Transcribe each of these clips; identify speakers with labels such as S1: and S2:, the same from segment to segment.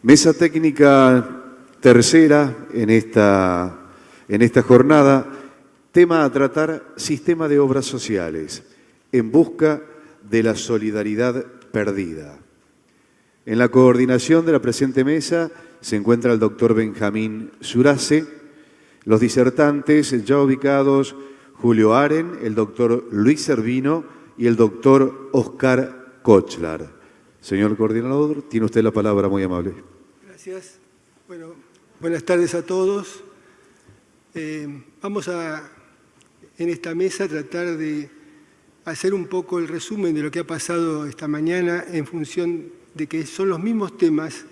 S1: Mesa técnica tercera en esta jornada, tema a tratar, sistema de obras sociales, en busca de la solidaridad perdida. En la coordinación de la presente mesa se encuentra el doctor Benjamín Surace, los disertantes ya ubicados Julio Aren, el doctor Luis Servino y el doctor Oscar Kochlar. Señor coordinador, tiene usted la palabra, muy amable.
S2: Gracias. Bueno, buenas tardes a todos. Vamos en esta mesa, tratar de hacer un poco el resumen de lo que ha pasado esta mañana en función de que son los mismos temas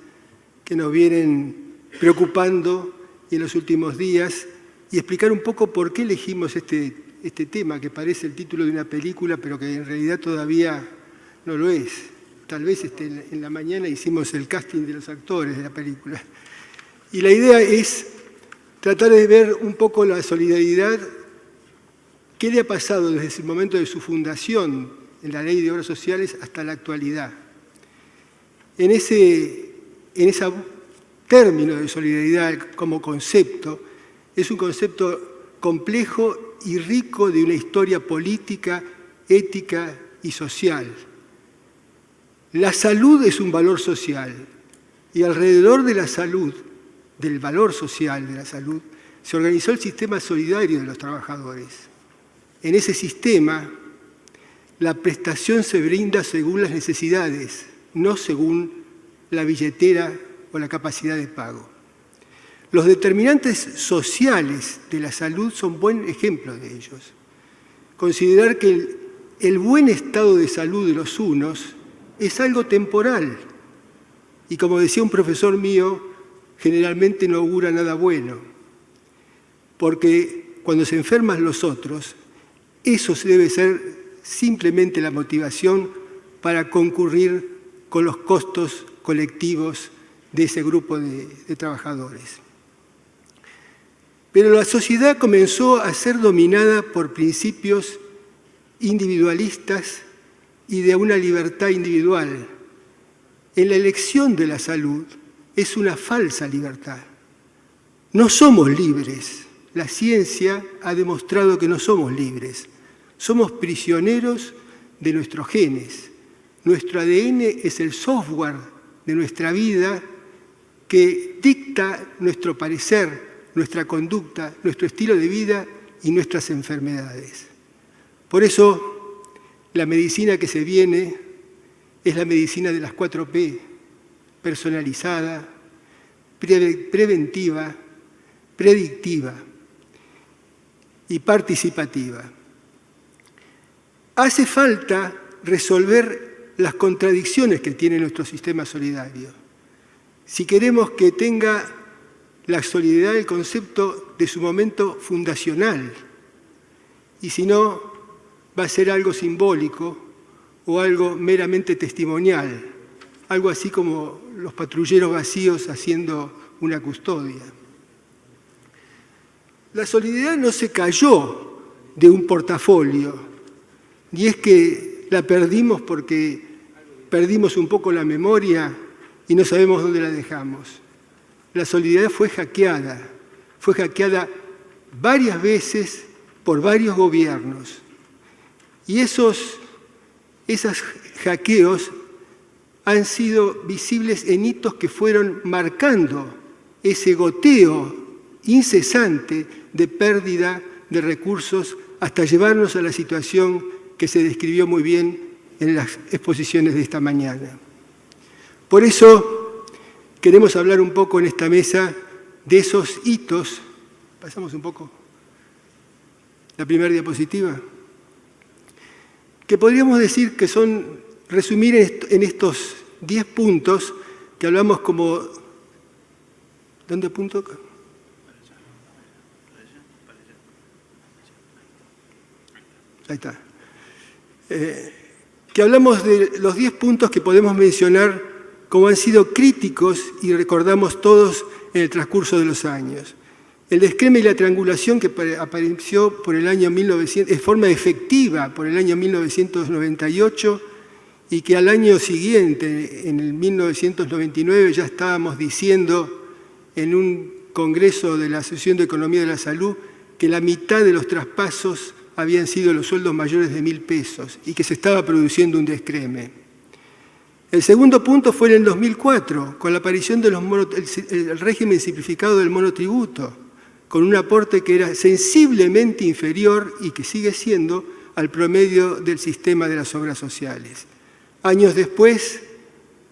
S2: que nos vienen preocupando en los últimos días y explicar un poco por qué elegimos este tema, que parece el título de una película, pero que en realidad todavía no lo es. Tal vez en la mañana hicimos el casting de los actores de la película. Y la idea es tratar de ver un poco la solidaridad, qué le ha pasado desde el momento de su fundación en la Ley de Obras Sociales hasta la actualidad. En ese término de solidaridad como concepto, es un concepto complejo y rico de una historia política, ética y social. La salud es un valor social y alrededor de la salud, del valor social de la salud, se organizó el sistema solidario de los trabajadores. En ese sistema, la prestación se brinda según las necesidades, no según la billetera o la capacidad de pago. Los determinantes sociales de la salud son buen ejemplo de ellos. Considerar que el buen estado de salud de los unos es algo temporal y, como decía un profesor mío, generalmente no augura nada bueno, porque cuando se enferman los otros, eso debe ser simplemente la motivación para concurrir con los costos colectivos de ese grupo de trabajadores. Pero la sociedad comenzó a ser dominada por principios individualistas y de una libertad individual. En la elección de la salud es una falsa libertad. No somos libres. La ciencia ha demostrado que no somos libres. Somos prisioneros de nuestros genes. Nuestro ADN es el software de nuestra vida que dicta nuestro parecer, nuestra conducta, nuestro estilo de vida y nuestras enfermedades. Por eso, la medicina que se viene es la medicina de las 4P, personalizada, preventiva, predictiva y participativa. Hace falta resolver las contradicciones que tiene nuestro sistema solidario. Si queremos que tenga la solidaridad el concepto de su momento fundacional, y si no, va a ser algo simbólico o algo meramente testimonial, algo así como los patrulleros vacíos haciendo una custodia. La solidaridad no se cayó de un portafolio, ni es que la perdimos porque perdimos un poco la memoria y no sabemos dónde la dejamos. La solidaridad fue hackeada varias veces por varios gobiernos. Y esos hackeos han sido visibles en hitos que fueron marcando ese goteo incesante de pérdida de recursos hasta llevarnos a la situación que se describió muy bien en las exposiciones de esta mañana. Por eso queremos hablar un poco en esta mesa de esos hitos. Pasamos un poco la primera diapositiva. Que podríamos decir que son, resumir en estos 10 puntos que hablamos como... ¿Dónde apunto? Ahí está. Que hablamos de los 10 puntos que podemos mencionar como han sido críticos y recordamos todos en el transcurso de los años. El descreme y la triangulación que apareció por el año 1900, de forma efectiva por el año 1998 y que al año siguiente, en el 1999, ya estábamos diciendo en un congreso de la Asociación de Economía de la Salud que la mitad de los traspasos habían sido los sueldos mayores de 1.000 pesos y que se estaba produciendo un descreme. El segundo punto fue en el 2004, con la aparición del régimen simplificado del monotributo, con un aporte que era sensiblemente inferior y que sigue siendo al promedio del sistema de las obras sociales. Años después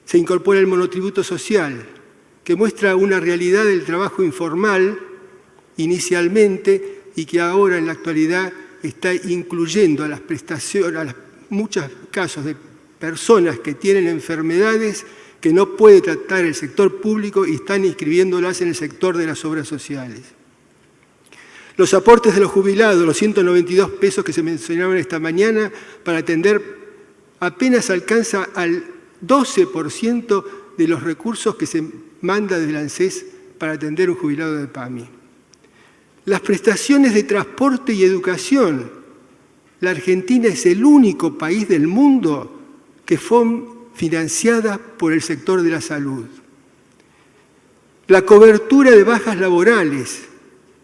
S2: se incorpora el monotributo social, que muestra una realidad del trabajo informal inicialmente y que ahora en la actualidad está incluyendo a las prestaciones, a muchos casos de personas que tienen enfermedades que no puede tratar el sector público y están inscribiéndolas en el sector de las obras sociales. Los aportes de los jubilados, los 192 pesos que se mencionaron esta mañana para atender, apenas alcanza al 12% de los recursos que se manda desde la ANSES para atender un jubilado de PAMI. Las prestaciones de transporte y educación. La Argentina es el único país del mundo que fue financiada por el sector de la salud. La cobertura de bajas laborales,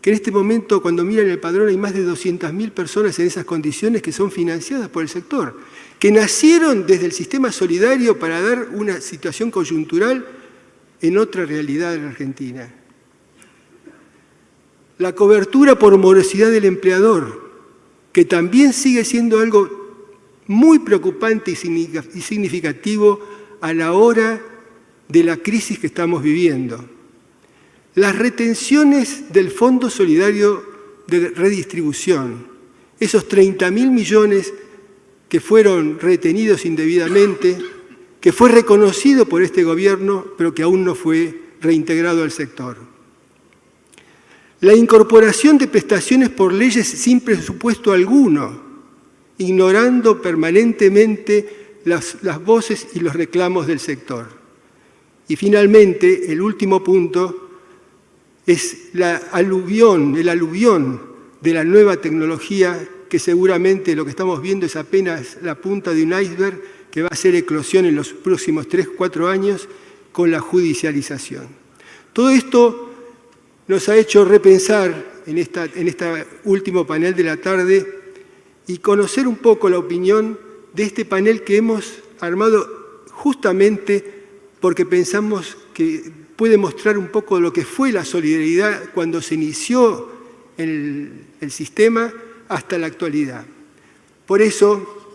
S2: que en este momento, cuando miran el padrón, hay más de 200.000 personas en esas condiciones que son financiadas por el sector, que nacieron desde el sistema solidario para dar una situación coyuntural en otra realidad en la Argentina. La cobertura por morosidad del empleador, que también sigue siendo algo muy preocupante y significativo a la hora de la crisis que estamos viviendo. Las retenciones del Fondo Solidario de Redistribución, esos 30.000 millones que fueron retenidos indebidamente, que fue reconocido por este gobierno, pero que aún no fue reintegrado al sector. La incorporación de prestaciones por leyes sin presupuesto alguno, ignorando permanentemente las voces y los reclamos del sector. Y finalmente, el último punto es el aluvión de la nueva tecnología, que seguramente lo que estamos viendo es apenas la punta de un iceberg que va a hacer eclosión en los próximos 3-4 años con la judicialización. Todo esto nos ha hecho repensar en este último panel de la tarde y conocer un poco la opinión de este panel que hemos armado justamente porque pensamos que puede mostrar un poco lo que fue la solidaridad cuando se inició el sistema hasta la actualidad. Por eso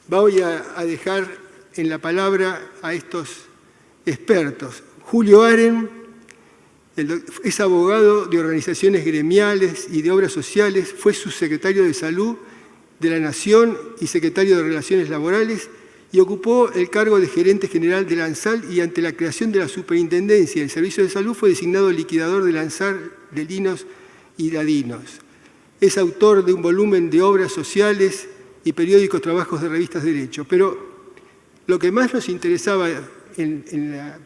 S2: voy a dejar en la palabra a estos expertos. Julio Aren es abogado de organizaciones gremiales y de obras sociales, fue subsecretario de Salud de la Nación y secretario de Relaciones Laborales y ocupó el cargo de gerente general de la ANSAL y ante la creación de la Superintendencia del Servicio de Salud fue designado liquidador de la ANSAL de Linos y Ladinos. Es autor de un volumen de obras sociales y periódicos trabajos de revistas de derecho. Pero lo que más nos interesaba en la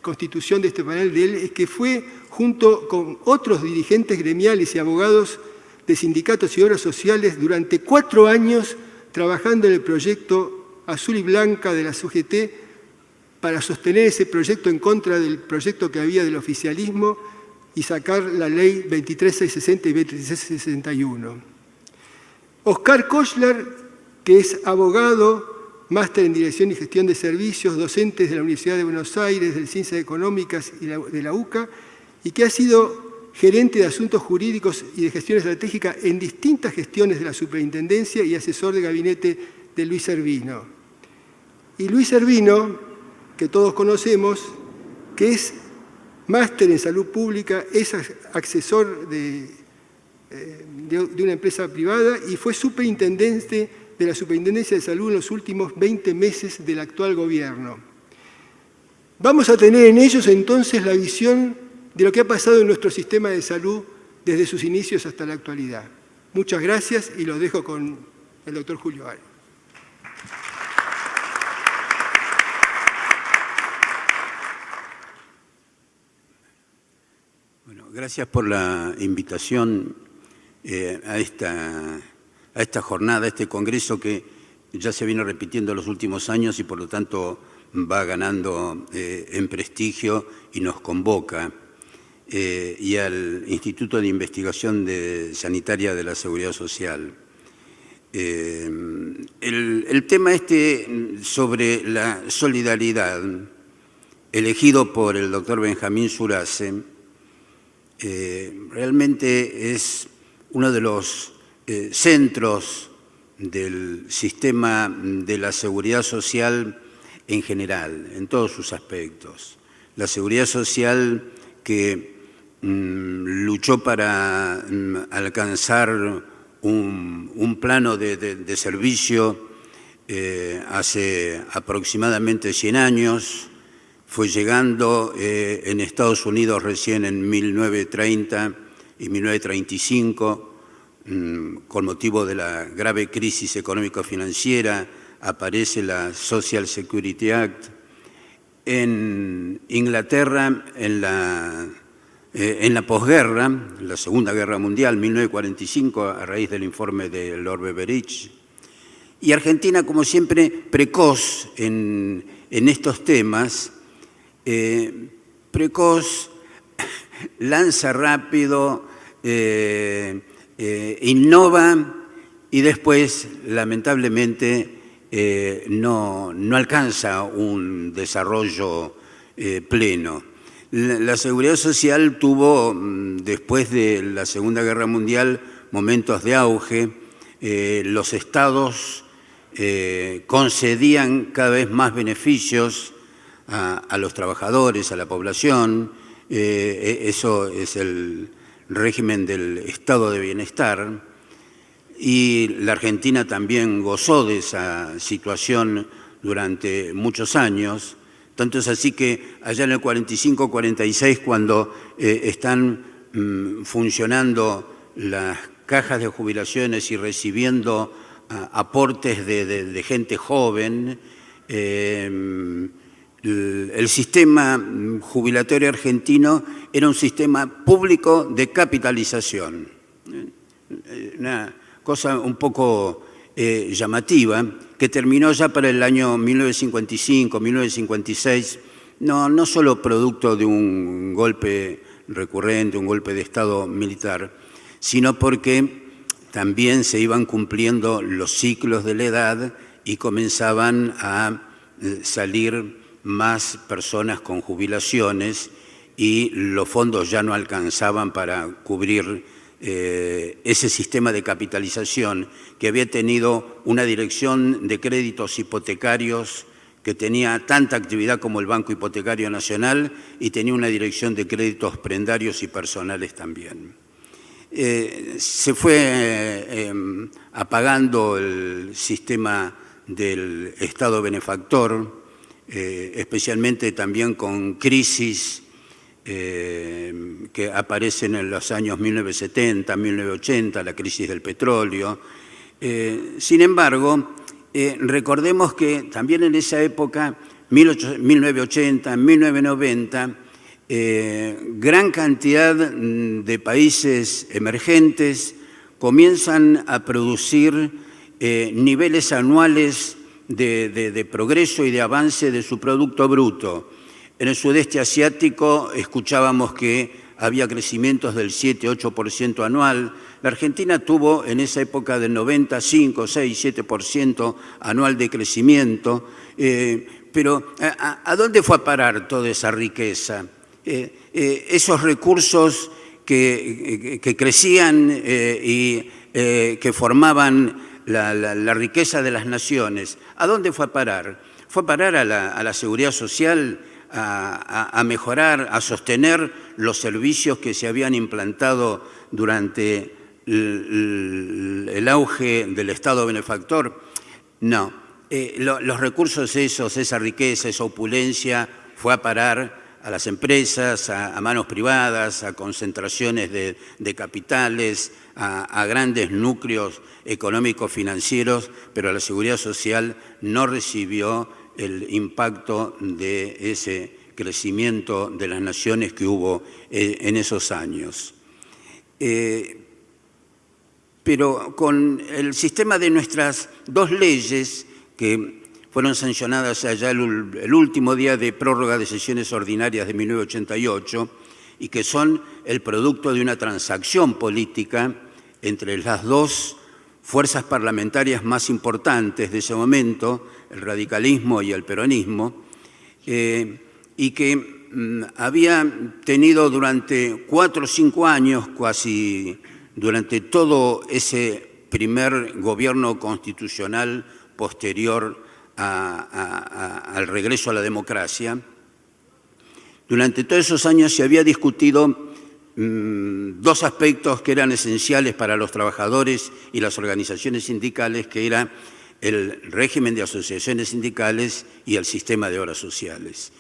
S2: constitución de este panel de él es que fue, junto con otros dirigentes gremiales y abogados de sindicatos y obras sociales, durante 4 años trabajando en el proyecto Azul y Blanca de la UGT para sostener ese proyecto en contra del proyecto que había del oficialismo y sacar la ley 23660 y 23661. Oscar Kochler, que es abogado, máster en Dirección y Gestión de Servicios, docente de la Universidad de Buenos Aires, de Ciencias Económicas y de la UCA, y que ha sido gerente de Asuntos Jurídicos y de Gestión Estratégica en distintas gestiones de la Superintendencia y asesor de gabinete de Luis Servino. Y Luis Servino, que todos conocemos, que es máster en Salud Pública, es asesor de una empresa privada y fue superintendente de la Superintendencia de Salud en los últimos 20 meses del actual gobierno. Vamos a tener en ellos entonces la visión de lo que ha pasado en nuestro sistema de salud desde sus inicios hasta la actualidad. Muchas gracias y los dejo con el doctor Julio Aren.
S3: Bueno, gracias por la invitación a esta jornada, a este congreso que ya se viene repitiendo en los últimos años y por lo tanto va ganando en prestigio y nos convoca, y al Instituto de Investigación Sanitaria de la Seguridad Social. El tema sobre la solidaridad, elegido por el doctor Benjamín Surace, realmente es uno de los centros del sistema de la seguridad social en general, en todos sus aspectos. La seguridad social que luchó para alcanzar un plano de servicio hace aproximadamente 100 años, fue llegando en Estados Unidos recién en 1930 y 1935, con motivo de la grave crisis económico-financiera, aparece la Social Security Act. En Inglaterra, en la posguerra, la Segunda Guerra Mundial, 1945, a raíz del informe de Lord Beveridge. Y Argentina, como siempre, precoz en estos temas, precoz, lanza rápido, innova y después, lamentablemente, no alcanza un desarrollo pleno. La seguridad social tuvo, después de la Segunda Guerra Mundial, momentos de auge. Los estados concedían cada vez más beneficios a los trabajadores, a la población. Eso es el régimen del estado de bienestar, y la Argentina también gozó de esa situación durante muchos años. Tanto es así que allá en el 45-46, cuando están funcionando las cajas de jubilaciones y recibiendo aportes de gente joven, el sistema jubilatorio argentino era un sistema público de capitalización. Una cosa un poco llamativa, que terminó ya para el año 1955, 1956, no solo producto de un golpe recurrente, un golpe de Estado militar, sino porque también se iban cumpliendo los ciclos de la edad y comenzaban a salir más personas con jubilaciones y los fondos ya no alcanzaban para cubrir ese sistema de capitalización que había tenido una dirección de créditos hipotecarios que tenía tanta actividad como el Banco Hipotecario Nacional y tenía una dirección de créditos prendarios y personales también. Se fue apagando el sistema del Estado benefactor, especialmente también con crisis que aparecen en los años 1970, 1980, la crisis del petróleo. Sin embargo, recordemos que también en esa época, 1980, 1990, gran cantidad de países emergentes comienzan a producir niveles anuales de progreso y de avance de su Producto Bruto. En el sudeste asiático escuchábamos que había crecimientos del 7-8% anual. La Argentina tuvo en esa época del 90, 5, 6, 7% anual de crecimiento. Pero ¿a dónde fue a parar toda esa riqueza? Esos recursos que crecían y que formaban la riqueza de las naciones, ¿a dónde fue a parar? Fue a parar a la seguridad social, a mejorar, a sostener los servicios que se habían implantado durante el auge del Estado benefactor. No, los recursos esos, esa riqueza, esa opulencia fue a parar a las empresas, a manos privadas, a concentraciones de capitales, a grandes núcleos económicos financieros, pero la seguridad social no recibió el impacto de ese crecimiento de las naciones que hubo en esos años. pero con el sistema de nuestras dos leyes que fueron sancionadas allá el último día de prórroga de sesiones ordinarias de 1988 y que son el producto de una transacción política entre las dos fuerzas parlamentarias más importantes de ese momento, el radicalismo y el peronismo, y que había tenido durante 4 o 5 años, casi durante todo ese primer gobierno constitucional posterior al regreso a la democracia, durante todos esos años se había discutido dos aspectos que eran esenciales para los trabajadores y las organizaciones sindicales, que era el régimen de asociaciones sindicales y el sistema de obras sociales.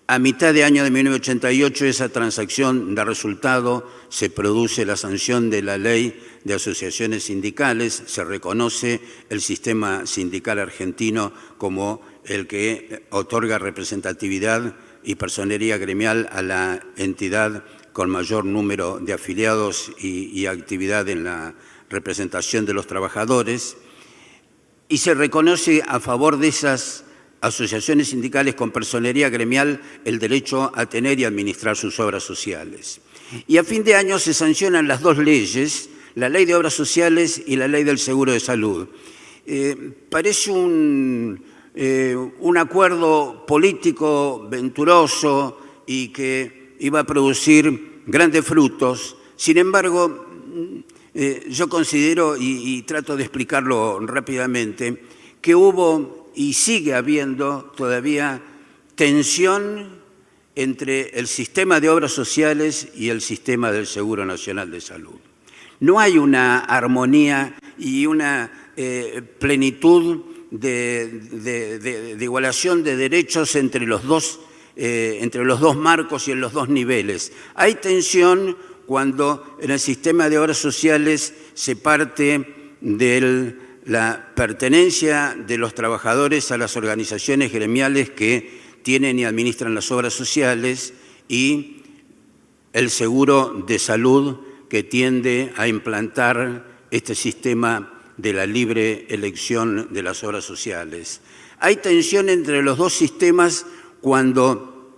S3: A mitad de año de 1988 esa transacción da resultado, se produce la sanción de la ley de asociaciones sindicales, se reconoce el sistema sindical argentino como el que otorga representatividad y personería gremial a la entidad con mayor número de afiliados y actividad en la representación de los trabajadores, y se reconoce a favor de esas asociaciones sindicales con personería gremial el derecho a tener y administrar sus obras sociales. Y a fin de año se sancionan las dos leyes, la Ley de Obras Sociales y la Ley del Seguro de Salud. Parece un acuerdo político venturoso y que iba a producir grandes frutos. Sin embargo, yo considero, y trato de explicarlo rápidamente, que hubo y sigue habiendo todavía tensión entre el sistema de obras sociales y el sistema del Seguro Nacional de Salud. No hay una armonía y una plenitud de igualación de derechos entre los dos marcos y en los dos niveles. Hay tensión cuando en el sistema de obras sociales se parte de la pertenencia de los trabajadores a las organizaciones gremiales que tienen y administran las obras sociales y el seguro de salud que tiende a implantar este sistema de la libre elección de las obras sociales. Hay tensión entre los dos sistemas cuando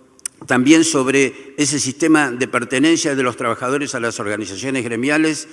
S3: también sobre ese sistema de pertenencia de los trabajadores a las organizaciones gremiales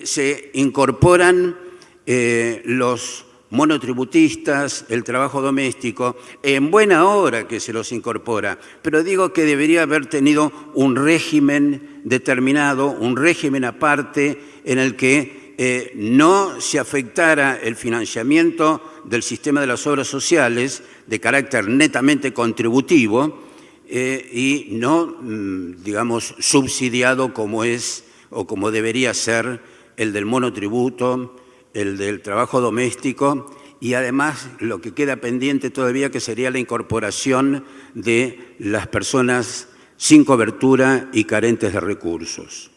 S3: se incorporan los monotributistas, el trabajo doméstico, en buena hora que se los incorpora, pero digo que debería haber tenido un régimen determinado, un régimen aparte en el que no se afectara el financiamiento del sistema de las obras sociales de carácter netamente contributivo y no, digamos, subsidiado como es o como debería ser el del monotributo, el del trabajo doméstico y además lo que queda pendiente todavía que sería la incorporación de las personas sin cobertura y carentes de recursos.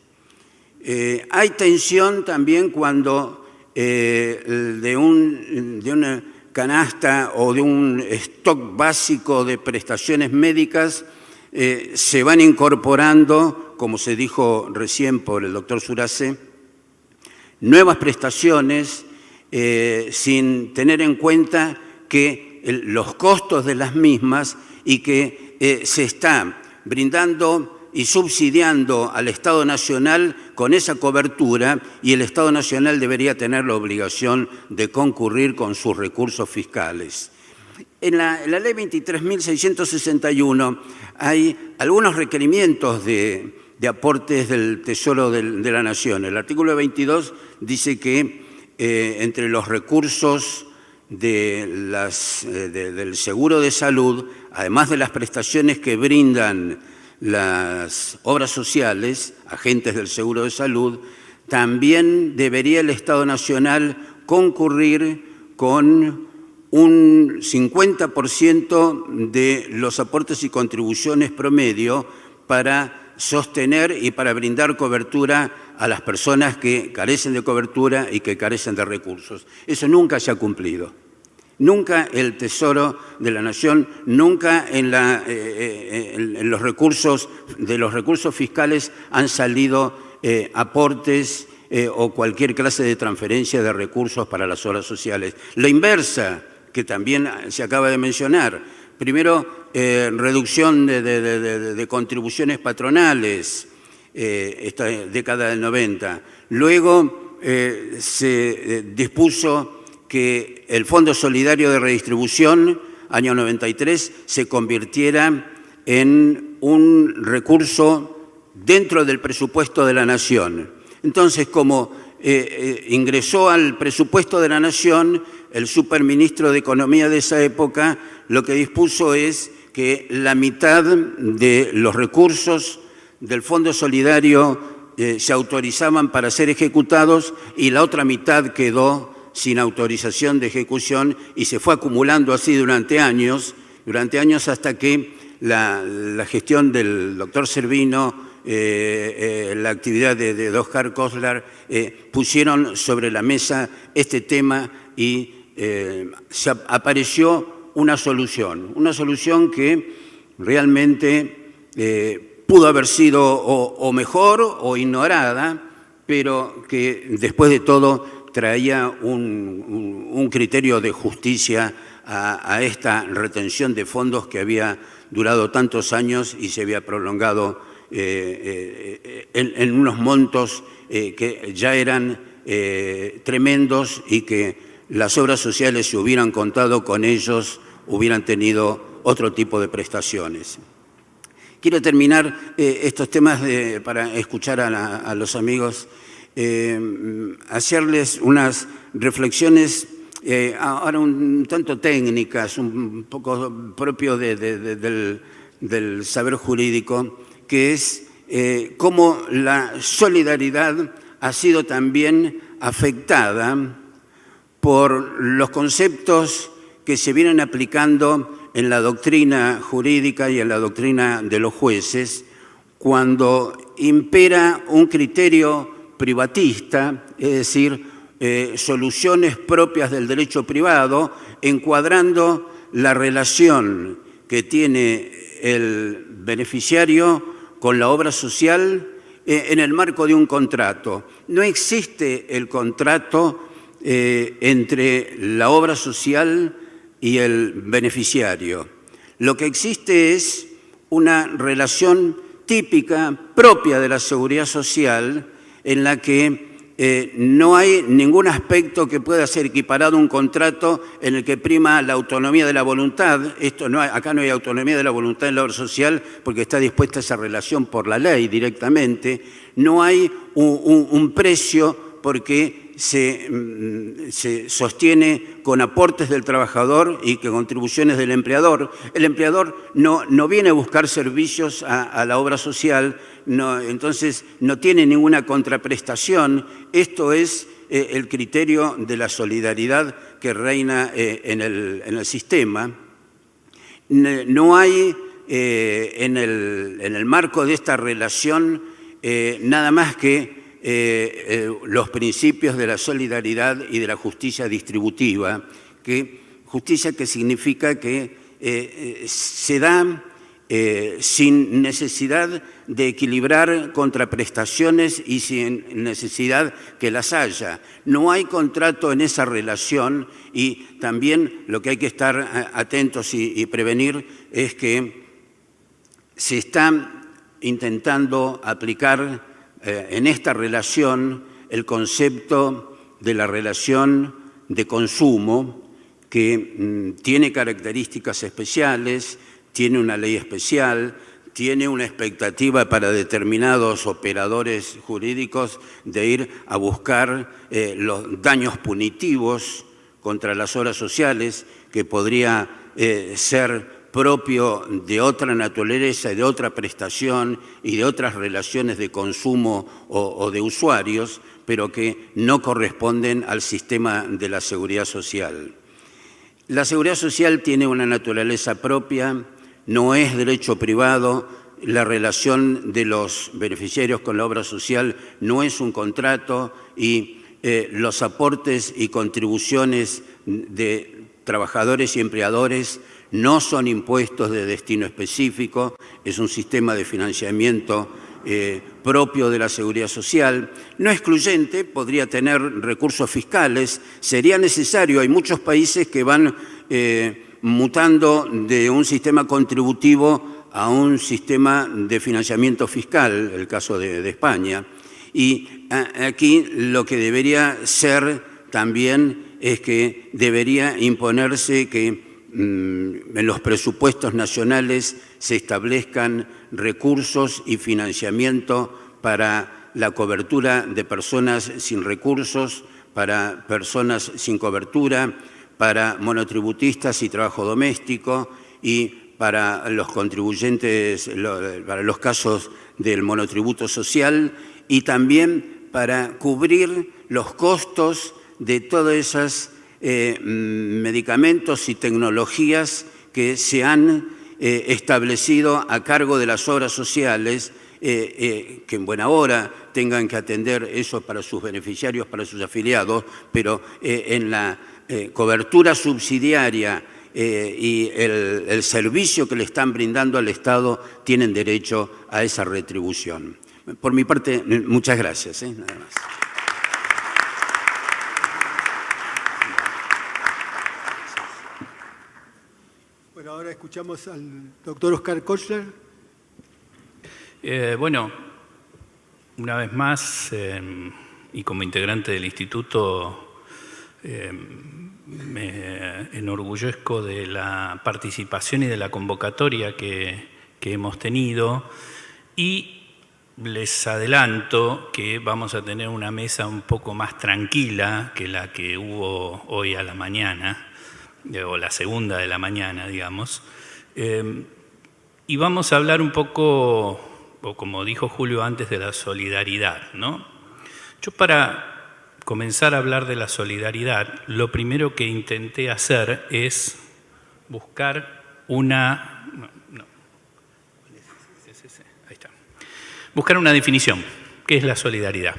S3: Hay tensión también cuando de una canasta o de un stock básico de prestaciones médicas se van incorporando, como se dijo recién por el doctor Surace, nuevas prestaciones sin tener en cuenta que los costos de las mismas y que se está brindando y subsidiando al Estado Nacional con esa cobertura y el Estado Nacional debería tener la obligación de concurrir con sus recursos fiscales. En la Ley 23.661 hay algunos requerimientos de aportes del Tesoro de la Nación. El artículo 22 dice que entre los recursos del seguro de salud, además de las prestaciones que brindan las obras sociales, agentes del seguro de salud, también debería el Estado Nacional concurrir con un 50% de los aportes y contribuciones promedio para sostener y para brindar cobertura a las personas que carecen de cobertura y que carecen de recursos. Eso nunca se ha cumplido. Nunca el Tesoro de la Nación, nunca en los recursos fiscales han salido aportes o cualquier clase de transferencia de recursos para las obras sociales. La inversa, que también se acaba de mencionar. Primero, reducción de contribuciones patronales, esta década del 90. Luego se dispuso que el Fondo Solidario de Redistribución, año 93, se convirtiera en un recurso dentro del presupuesto de la Nación. Entonces, como ingresó al presupuesto de la Nación, el superministro de Economía de esa época lo que dispuso es que la mitad de los recursos del Fondo Solidario se autorizaban para ser ejecutados y la otra mitad quedó sin autorización de ejecución y se fue acumulando así durante años hasta que la gestión del doctor Servino, la actividad de Oscar Kostler, pusieron sobre la mesa este tema y apareció una solución que realmente pudo haber sido o mejor o ignorada, pero que después de todo traía un criterio de justicia a esta retención de fondos que había durado tantos años y se había prolongado en unos montos que ya eran tremendos y que las obras sociales, si hubieran contado con ellos, hubieran tenido otro tipo de prestaciones. Quiero terminar estos temas para escuchar a los amigos, hacerles unas reflexiones ahora un tanto técnicas, un poco propio del saber jurídico, que es cómo la solidaridad ha sido también afectada por los conceptos que se vienen aplicando en la doctrina jurídica y en la doctrina de los jueces, cuando impera un criterio privatista, es decir, soluciones propias del derecho privado, encuadrando la relación que tiene el beneficiario con la obra social en el marco de un contrato. No existe el contrato entre la obra social y el beneficiario. Lo que existe es una relación típica, propia de la seguridad social, en la que no hay ningún aspecto que pueda ser equiparado a un contrato en el que prima la autonomía de la voluntad. Acá no hay autonomía de la voluntad en la obra social porque está dispuesta esa relación por la ley directamente. No hay un precio porque se sostiene con aportes del trabajador y con contribuciones del empleador. El empleador no viene a buscar servicios a la obra social, entonces no tiene ninguna contraprestación. Esto es el criterio de la solidaridad que reina en el sistema. No hay en el marco de esta relación nada más que los principios de la solidaridad y de la justicia distributiva, justicia que significa que se da sin necesidad de equilibrar contraprestaciones y sin necesidad que las haya. No hay contrato en esa relación y también lo que hay que estar atentos y prevenir es que se está intentando aplicar en esta relación el concepto de la relación de consumo que tiene características especiales, tiene una ley especial, tiene una expectativa para determinados operadores jurídicos de ir a buscar los daños punitivos contra las obras sociales, que podría ser propio de otra naturaleza, de otra prestación y de otras relaciones de consumo o de usuarios, pero que no corresponden al sistema de la seguridad social. La seguridad social tiene una naturaleza propia, no es derecho privado, la relación de los beneficiarios con la obra social no es un contrato y los aportes y contribuciones de trabajadores y empleadores no son impuestos de destino específico, es un sistema de financiamiento propio de la Seguridad Social, no excluyente, podría tener recursos fiscales, sería necesario. Hay muchos países que van mutando de un sistema contributivo a un sistema de financiamiento fiscal, el caso de España. Y aquí lo que debería ser también es que debería imponerse que en los presupuestos nacionales se establezcan recursos y financiamiento para la cobertura de personas sin recursos, para personas sin cobertura, para monotributistas y trabajo doméstico y para los contribuyentes, para los casos del monotributo social y también para cubrir los costos de todos esos medicamentos y tecnologías que se han establecido a cargo de las obras sociales, que en buena hora tengan que atender eso para sus beneficiarios, para sus afiliados, pero en la cobertura subsidiaria y el servicio que le están brindando al Estado tienen derecho a esa retribución. Por mi parte, muchas gracias. Nada más.
S2: Bueno, ahora escuchamos al doctor Oscar Kochler.
S4: Bueno, una vez más, y como integrante del instituto, me enorgullezco de la participación y de la convocatoria que hemos tenido, y les adelanto que vamos a tener una mesa un poco más tranquila que la que hubo hoy a la mañana, o la segunda de la mañana, digamos, y vamos a hablar un poco, o como dijo Julio antes, de la solidaridad, ¿no? Yo, para comenzar a hablar de la solidaridad, lo primero que intenté hacer es buscar una... Ahí está. Buscar una definición. ¿Qué es la solidaridad?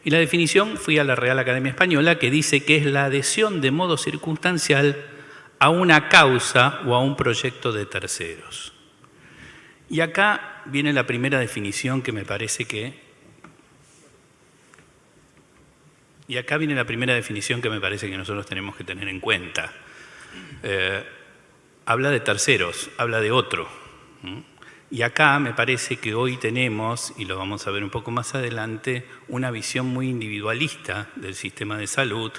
S4: Y la definición, fui a la Real Academia Española, que dice que es la adhesión de modo circunstancial a una causa o a un proyecto de terceros. Y acá viene la primera definición que me parece que... nosotros tenemos que tener en cuenta. Habla de terceros, habla de otro. Y acá me parece que hoy tenemos, y lo vamos a ver un poco más adelante, una visión muy individualista del sistema de salud,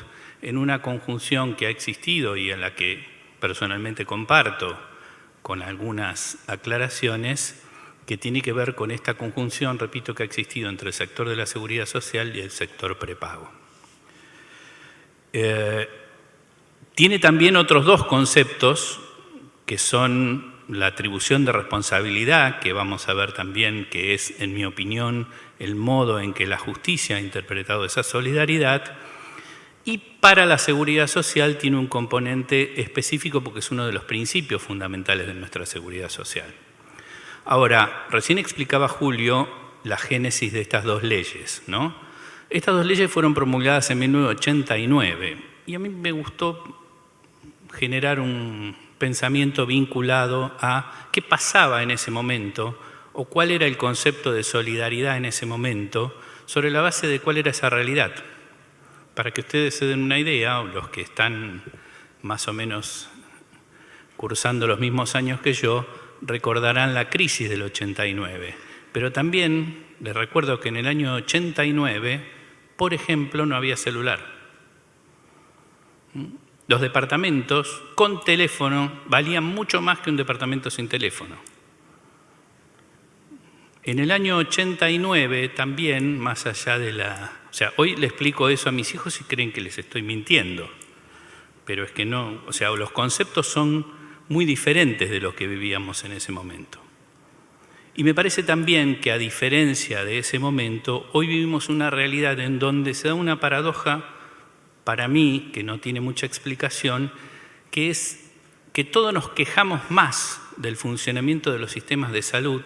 S4: en una conjunción que ha existido y en la que personalmente comparto, con algunas aclaraciones, que tiene que ver con esta conjunción, repito, que ha existido entre el sector de la seguridad social y el sector prepago. Tiene también otros dos conceptos, que son la atribución de responsabilidad, que vamos a ver también que es, en mi opinión, el modo en que la justicia ha interpretado esa solidaridad, y para la seguridad social tiene un componente específico porque es uno de los principios fundamentales de nuestra seguridad social. Ahora, recién explicaba Julio la génesis de estas dos leyes, ¿no? Estas dos leyes fueron promulgadas en 1989 y a mí me gustó generar un pensamiento vinculado a qué pasaba en ese momento o cuál era el concepto de solidaridad en ese momento sobre la base de cuál era esa realidad. Para que ustedes se den una idea, o los que están más o menos cursando los mismos años que yo, recordarán la crisis del 89. Pero también les recuerdo que en el año 89, por ejemplo, no había celular. Los departamentos con teléfono valían mucho más que un departamento sin teléfono. En el año 89 también, más allá de la... O sea, hoy le explico eso a mis hijos y creen que les estoy mintiendo. Pero es que no... O sea, los conceptos son muy diferentes de los que vivíamos en ese momento. Y me parece también que, a diferencia de ese momento, hoy vivimos una realidad en donde se da una paradoja, para mí, que no tiene mucha explicación, que es que todos nos quejamos más del funcionamiento de los sistemas de salud,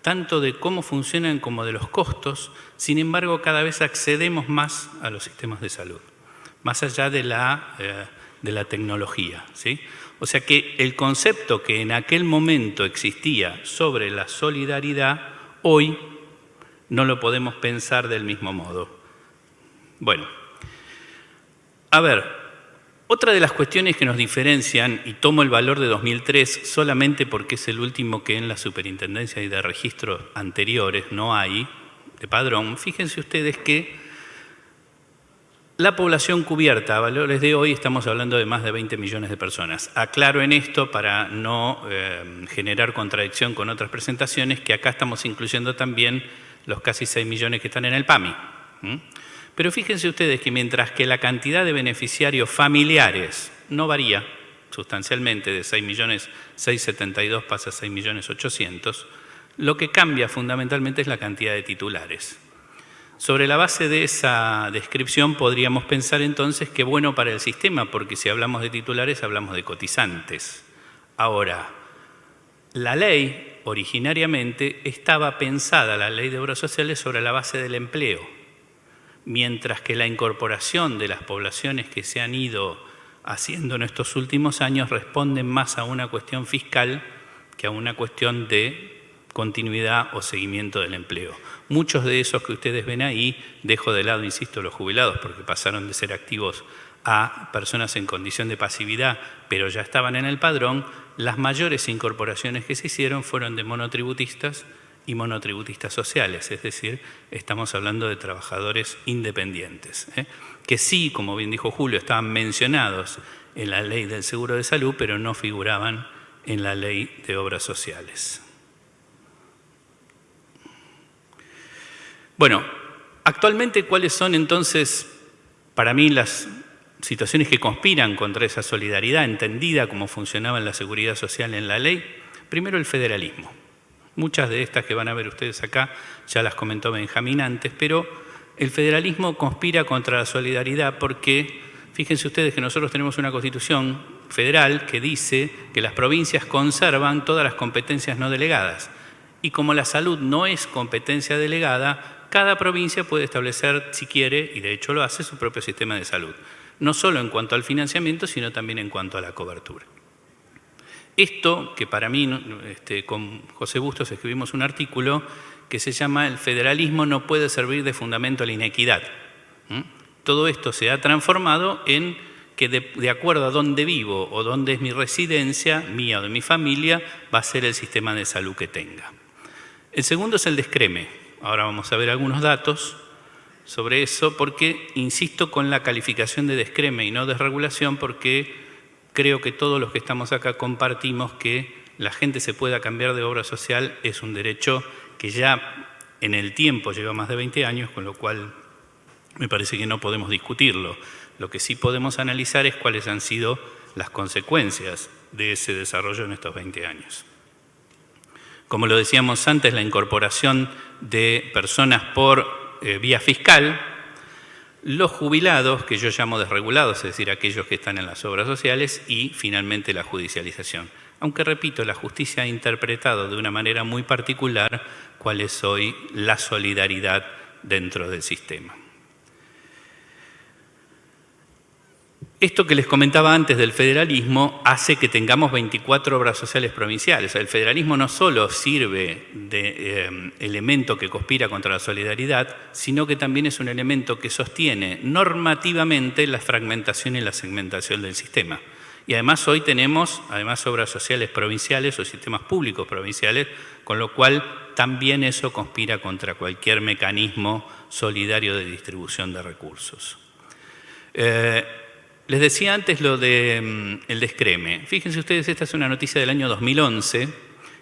S4: tanto de cómo funcionan como de los costos. Sin embargo, cada vez accedemos más a los sistemas de salud, más allá de la tecnología, ¿sí? O sea que el concepto que en aquel momento existía sobre la solidaridad, hoy no lo podemos pensar del mismo modo. Bueno, a ver, otra de las cuestiones que nos diferencian, y tomo el valor de 2003 solamente porque es el último que en la superintendencia y de registros anteriores no hay, de padrón, fíjense ustedes que la población cubierta a valores de hoy, estamos hablando de más de 20 millones de personas. Aclaro en esto para no generar contradicción con otras presentaciones que acá estamos incluyendo también los casi 6 millones que están en el PAMI. Pero fíjense ustedes que mientras que la cantidad de beneficiarios familiares no varía sustancialmente, de 6.672.000 pasa a 6.800.000, lo que cambia fundamentalmente es la cantidad de titulares. Sobre la base de esa descripción podríamos pensar entonces que bueno para el sistema, porque si hablamos de titulares hablamos de cotizantes. Ahora, la ley originariamente estaba pensada, la ley de obras sociales, sobre la base del empleo, mientras que la incorporación de las poblaciones que se han ido haciendo en estos últimos años responden más a una cuestión fiscal que a una cuestión de continuidad o seguimiento del empleo. Muchos de esos que ustedes ven ahí, dejo de lado, insisto, los jubilados, porque pasaron de ser activos a personas en condición de pasividad, pero ya estaban en el padrón. Las mayores incorporaciones que se hicieron fueron de monotributistas y monotributistas sociales, es decir, estamos hablando de trabajadores independientes, que sí, como bien dijo Julio, estaban mencionados en la ley del seguro de salud, pero no figuraban en la ley de obras sociales. Bueno, actualmente, ¿cuáles son entonces, para mí, las situaciones que conspiran contra esa solidaridad entendida como funcionaba en la seguridad social en la ley? Primero, el federalismo. Muchas de estas que van a ver ustedes acá ya las comentó Benjamín antes, pero el federalismo conspira contra la solidaridad porque, fíjense ustedes que nosotros tenemos una constitución federal que dice que las provincias conservan todas las competencias no delegadas. Y como la salud no es competencia delegada, cada provincia puede establecer, si quiere, y de hecho lo hace, su propio sistema de salud. No solo en cuanto al financiamiento, sino también en cuanto a la cobertura. Esto, que para mí, con José Bustos escribimos un artículo que se llama "El federalismo no puede servir de fundamento a la inequidad". Todo esto se ha transformado en que de acuerdo a dónde vivo o dónde es mi residencia, mía o de mi familia, va a ser el sistema de salud que tenga. El segundo es el descreme. Ahora vamos a ver algunos datos sobre eso, porque insisto con la calificación de descreme y no desregulación, porque creo que todos los que estamos acá compartimos que la gente se pueda cambiar de obra social es un derecho que ya en el tiempo lleva más de 20 años, con lo cual me parece que no podemos discutirlo. Lo que sí podemos analizar es cuáles han sido las consecuencias de ese desarrollo en estos 20 años. Como lo decíamos antes, la incorporación de personas por vía fiscal, los jubilados, que yo llamo desregulados, es decir, aquellos que están en las obras sociales, y finalmente la judicialización. Aunque, repito, la justicia ha interpretado de una manera muy particular cuál es hoy la solidaridad dentro del sistema. Esto que les comentaba antes del federalismo hace que tengamos 24 obras sociales provinciales. El federalismo no solo sirve de elemento que conspira contra la solidaridad, sino que también es un elemento que sostiene normativamente la fragmentación y la segmentación del sistema. Y además hoy tenemos obras sociales provinciales o sistemas públicos provinciales, con lo cual también eso conspira contra cualquier mecanismo solidario de distribución de recursos. Les decía antes lo del descreme. Fíjense ustedes, esta es una noticia del año 2011.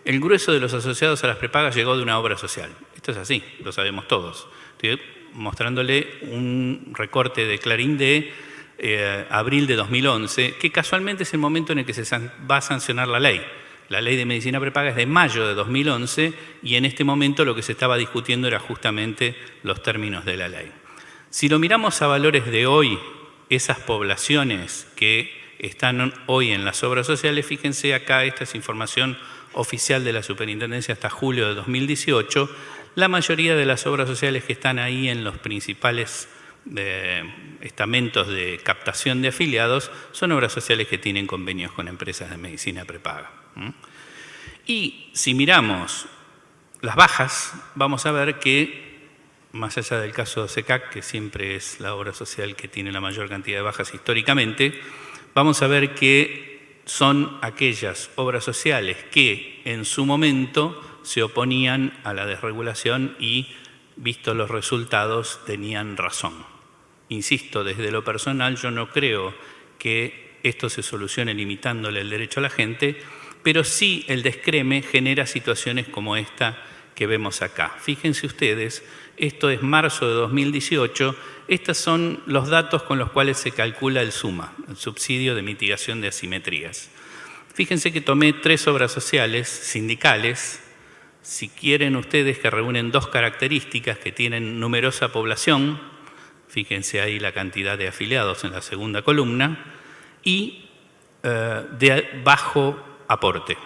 S4: El grueso de los asociados a las prepagas llegó de una obra social. Esto es así, lo sabemos todos. Estoy mostrándole un recorte de Clarín de abril de 2011, que casualmente es el momento en el que se va a sancionar la ley. La ley de medicina prepaga es de mayo de 2011 y en este momento lo que se estaba discutiendo era justamente los términos de la ley. Si lo miramos a valores de hoy, esas poblaciones que están hoy en las obras sociales, fíjense acá, esta es información oficial de la Superintendencia hasta julio de 2018, la mayoría de las obras sociales que están ahí en los principales estamentos de captación de afiliados son obras sociales que tienen convenios con empresas de medicina prepaga. Y si miramos las bajas, vamos a ver que más allá del caso de OSECAC, que siempre es la obra social que tiene la mayor cantidad de bajas históricamente, vamos a ver que son aquellas obras sociales que en su momento se oponían a la desregulación y, vistos los resultados, tenían razón. Insisto, desde lo personal yo no creo que esto se solucione limitándole el derecho a la gente, pero sí el descreme genera situaciones como esta que vemos acá. Fíjense ustedes, esto es marzo de 2018, estos son los datos con los cuales se calcula el SUMA, el subsidio de mitigación de asimetrías. Fíjense que tomé 3 obras sociales sindicales, si quieren ustedes, que reúnen 2 características, que tienen numerosa población, fíjense ahí la cantidad de afiliados en la segunda columna, y de bajo aporte.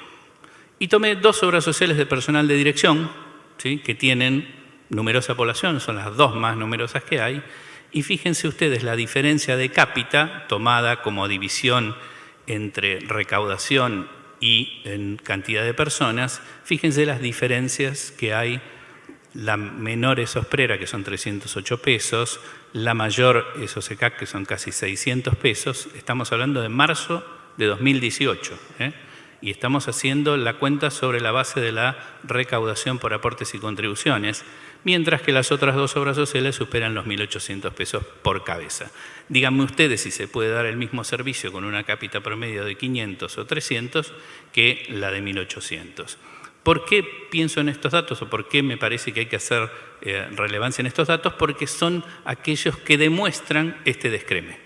S4: Y tomé 2 obras sociales de personal de dirección, ¿sí?, que tienen numerosa población, son las 2 más numerosas que hay, y fíjense ustedes la diferencia de cápita tomada como división entre recaudación y en cantidad de personas. Fíjense las diferencias que hay. La menor es Osprera, que son 308 pesos, la mayor es OSECAC, que son casi 600 pesos. Estamos hablando de marzo de 2018, y estamos haciendo la cuenta sobre la base de la recaudación por aportes y contribuciones, mientras que las otras 2 obras sociales superan los 1.800 pesos por cabeza. Díganme ustedes si se puede dar el mismo servicio con una cápita promedio de 500 o 300 que la de 1.800. ¿Por qué pienso en estos datos o por qué me parece que hay que hacer relevancia en estos datos? Porque son aquellos que demuestran este descreme.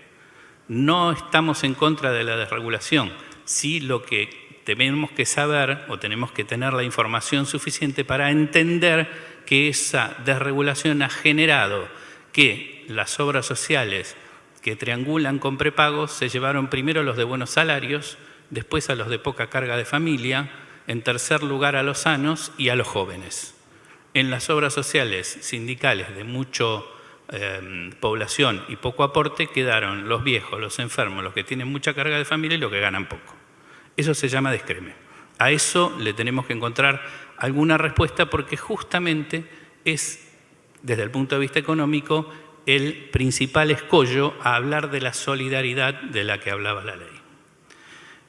S4: No estamos en contra de la desregulación, sí lo que tenemos que saber o tenemos que tener la información suficiente para entender que esa desregulación ha generado que las obras sociales que triangulan con prepagos se llevaron primero a los de buenos salarios, después a los de poca carga de familia, en tercer lugar a los sanos y a los jóvenes. En las obras sociales sindicales de mucha población y poco aporte quedaron los viejos, los enfermos, los que tienen mucha carga de familia y los que ganan poco. Eso se llama descreme. A eso le tenemos que encontrar alguna respuesta porque justamente es, desde el punto de vista económico, el principal escollo a hablar de la solidaridad de la que hablaba la ley.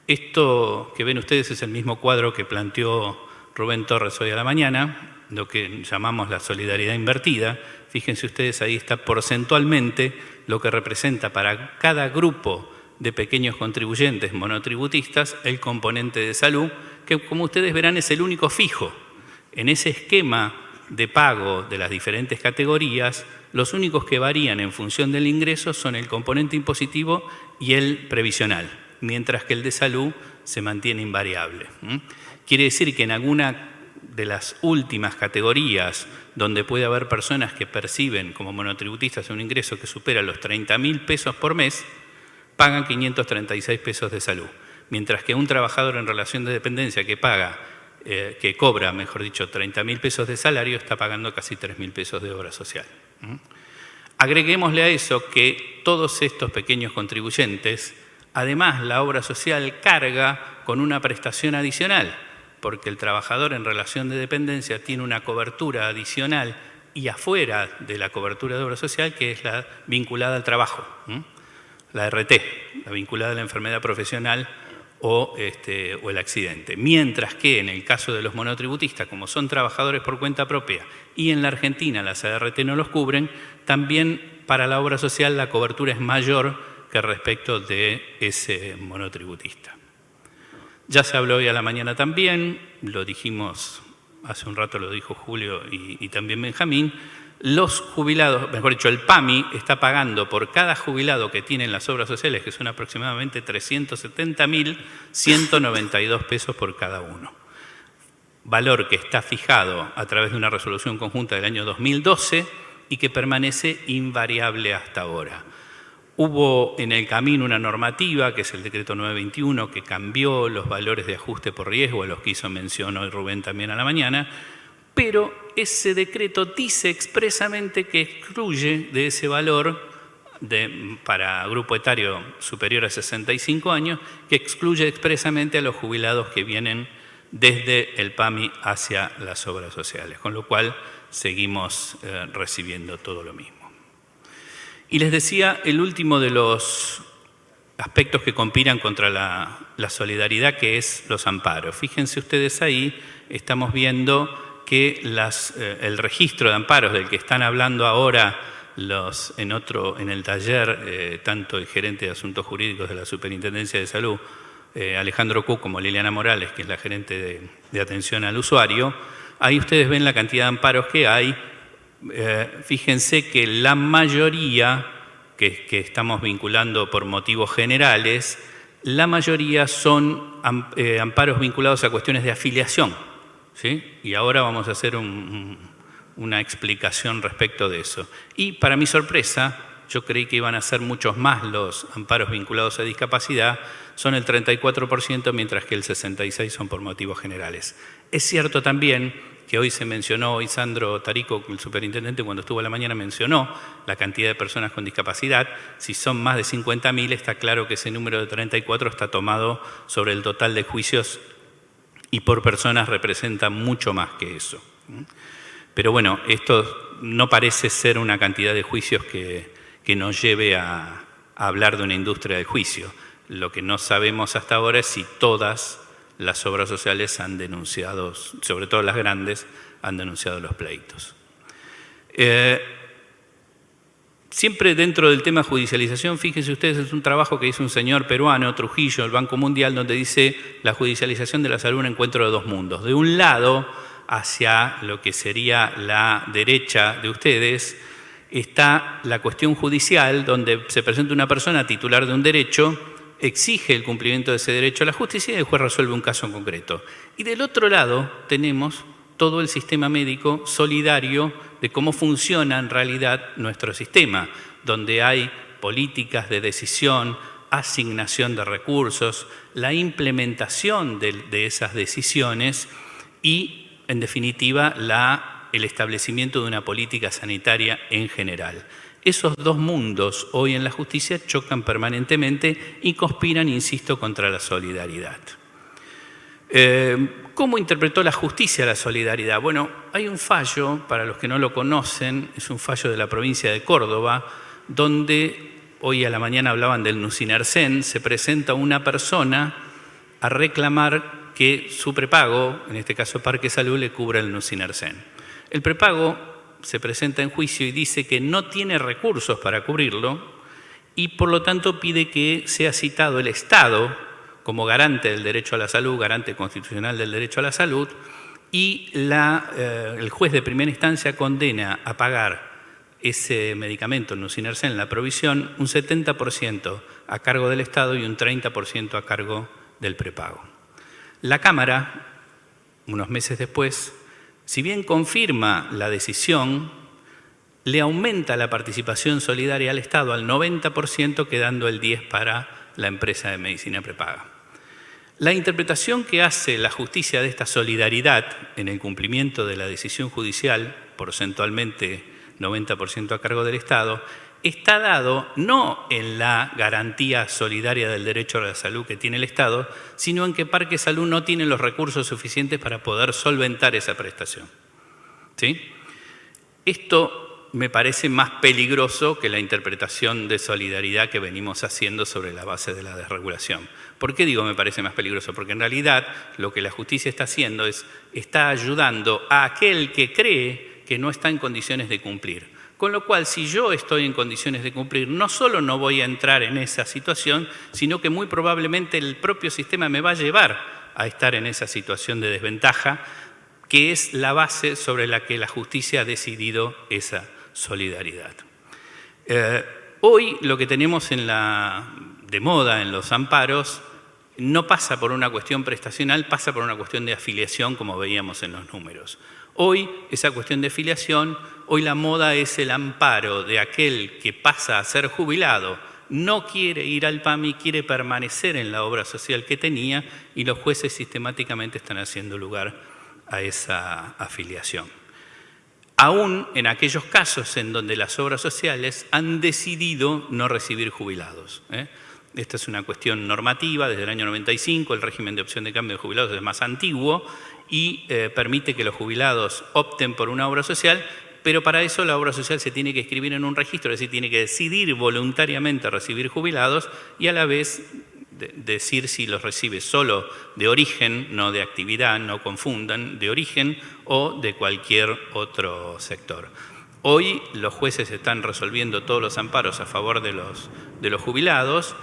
S4: Esto que ven ustedes es el mismo cuadro que planteó Rubén Torres hoy a la mañana, lo que llamamos la solidaridad invertida. Fíjense ustedes, ahí está porcentualmente lo que representa para cada grupo de pequeños contribuyentes monotributistas el componente de salud, que como ustedes verán es el único fijo. En ese esquema de pago de las diferentes categorías, los únicos que varían en función del ingreso son el componente impositivo y el previsional, mientras que el de salud se mantiene invariable. Quiere decir que en alguna de las últimas categorías donde puede haber personas que perciben como monotributistas un ingreso que supera los 30.000 pesos por mes, pagan 536 pesos de salud, mientras que un trabajador en relación de dependencia que cobra, mejor dicho, 30.000 pesos de salario, está pagando casi 3.000 pesos de obra social. Agreguémosle a eso que todos estos pequeños contribuyentes, además la obra social carga con una prestación adicional, porque el trabajador en relación de dependencia tiene una cobertura adicional y afuera de la cobertura de obra social, que es la vinculada al trabajo. La RT, la vinculada a la enfermedad profesional o el accidente. Mientras que en el caso de los monotributistas, como son trabajadores por cuenta propia y en la Argentina las ART no los cubren, también para la obra social la cobertura es mayor que respecto de ese monotributista. Ya se habló hoy a la mañana también, lo dijimos hace un rato, lo dijo Julio y también Benjamín. Los jubilados, mejor dicho, el PAMI está pagando por cada jubilado que tienen las obras sociales, que son aproximadamente 370.192 pesos por cada uno. Valor que está fijado a través de una resolución conjunta del año 2012 y que permanece invariable hasta ahora. Hubo en el camino una normativa, que es el decreto 921, que cambió los valores de ajuste por riesgo, a los que hizo mención hoy Rubén también a la mañana, pero ese decreto dice expresamente que excluye de ese valor para grupo etario superior a 65 años, que excluye expresamente a los jubilados que vienen desde el PAMI hacia las obras sociales, con lo cual seguimos recibiendo todo lo mismo. Y les decía, el último de los aspectos que conspiran contra la solidaridad, que es los amparos. Fíjense ustedes ahí, estamos viendo que el registro de amparos del que están hablando ahora en el taller, tanto el gerente de Asuntos Jurídicos de la Superintendencia de Salud, Alejandro Cook, como Liliana Morales, que es la gerente de atención al usuario, ahí ustedes ven la cantidad de amparos que hay. Fíjense que la mayoría que estamos vinculando por motivos generales, la mayoría son amparos vinculados a cuestiones de afiliación, ¿sí? Y ahora vamos a hacer una explicación respecto de eso. Y para mi sorpresa, yo creí que iban a ser muchos más los amparos vinculados a discapacidad, son el 34%, mientras que el 66% son por motivos generales. Es cierto también que hoy se mencionó, hoy Sandro Tarico, el superintendente, cuando estuvo a la mañana mencionó la cantidad de personas con discapacidad. Si son más de 50.000, está claro que ese número de 34 está tomado sobre el total de juicios y por personas representa mucho más que eso. Pero bueno, esto no parece ser una cantidad de juicios que nos lleve a hablar de una industria del juicio. Lo que no sabemos hasta ahora es si todas las obras sociales han denunciado, sobre todo las grandes, han denunciado los pleitos. Siempre dentro del tema judicialización, fíjense ustedes, es un trabajo que hizo un señor peruano, Trujillo, del Banco Mundial, donde dice la judicialización de la salud, un encuentro de dos mundos. De un lado, hacia lo que sería la derecha de ustedes, está la cuestión judicial, donde se presenta una persona titular de un derecho, exige el cumplimiento de ese derecho a la justicia y el juez resuelve un caso en concreto. Y del otro lado tenemos todo el sistema médico solidario de cómo funciona en realidad nuestro sistema, donde hay políticas de decisión, asignación de recursos, la implementación de esas decisiones y, en definitiva, el establecimiento de una política sanitaria en general. Esos dos mundos hoy en la justicia chocan permanentemente y conspiran, insisto, contra la solidaridad. ¿Cómo interpretó la justicia la solidaridad? Bueno, hay un fallo, para los que no lo conocen, es un fallo de la provincia de Córdoba, donde hoy a la mañana hablaban del nusinersen, se presenta una persona a reclamar que su prepago, en este caso Parque Salud, le cubra el nusinersen. El prepago se presenta en juicio y dice que no tiene recursos para cubrirlo y por lo tanto pide que sea citado el Estado como garante del derecho a la salud, garante constitucional del derecho a la salud, y el juez de primera instancia condena a pagar ese medicamento, el nusinersen, la provisión, un 70% a cargo del Estado y un 30% a cargo del prepago. La Cámara, unos meses después, si bien confirma la decisión, le aumenta la participación solidaria al Estado al 90%, quedando el 10% para la empresa de medicina prepaga. La interpretación que hace la justicia de esta solidaridad en el cumplimiento de la decisión judicial, porcentualmente 90% a cargo del Estado, está dado no en la garantía solidaria del derecho a la salud que tiene el Estado, sino en que Parque Salud no tiene los recursos suficientes para poder solventar esa prestación. ¿Sí? Esto me parece más peligroso que la interpretación de solidaridad que venimos haciendo sobre la base de la desregulación. ¿Por qué digo me parece más peligroso? Porque en realidad lo que la justicia está haciendo está ayudando a aquel que cree que no está en condiciones de cumplir. Con lo cual, si yo estoy en condiciones de cumplir, no solo no voy a entrar en esa situación, sino que muy probablemente el propio sistema me va a llevar a estar en esa situación de desventaja, que es la base sobre la que la justicia ha decidido esa solidaridad. Hoy lo que tenemos de moda en los amparos no pasa por una cuestión prestacional, pasa por una cuestión de afiliación, como veíamos en los números. Hoy esa cuestión de afiliación, hoy la moda es el amparo de aquel que pasa a ser jubilado, no quiere ir al PAMI, quiere permanecer en la obra social que tenía y los jueces sistemáticamente están haciendo lugar a esa afiliación. Aún en aquellos casos en donde las obras sociales han decidido no recibir jubilados. Esta es una cuestión normativa, desde el año 95, el régimen de opción de cambio de jubilados es más antiguo y permite que los jubilados opten por una obra social, pero para eso la obra social se tiene que inscribir en un registro, es decir, tiene que decidir voluntariamente recibir jubilados y a la vez decir si los recibe solo de origen, no de actividad, no confundan, de origen o de cualquier otro sector. Hoy los jueces están resolviendo todos los amparos a favor de los jubilados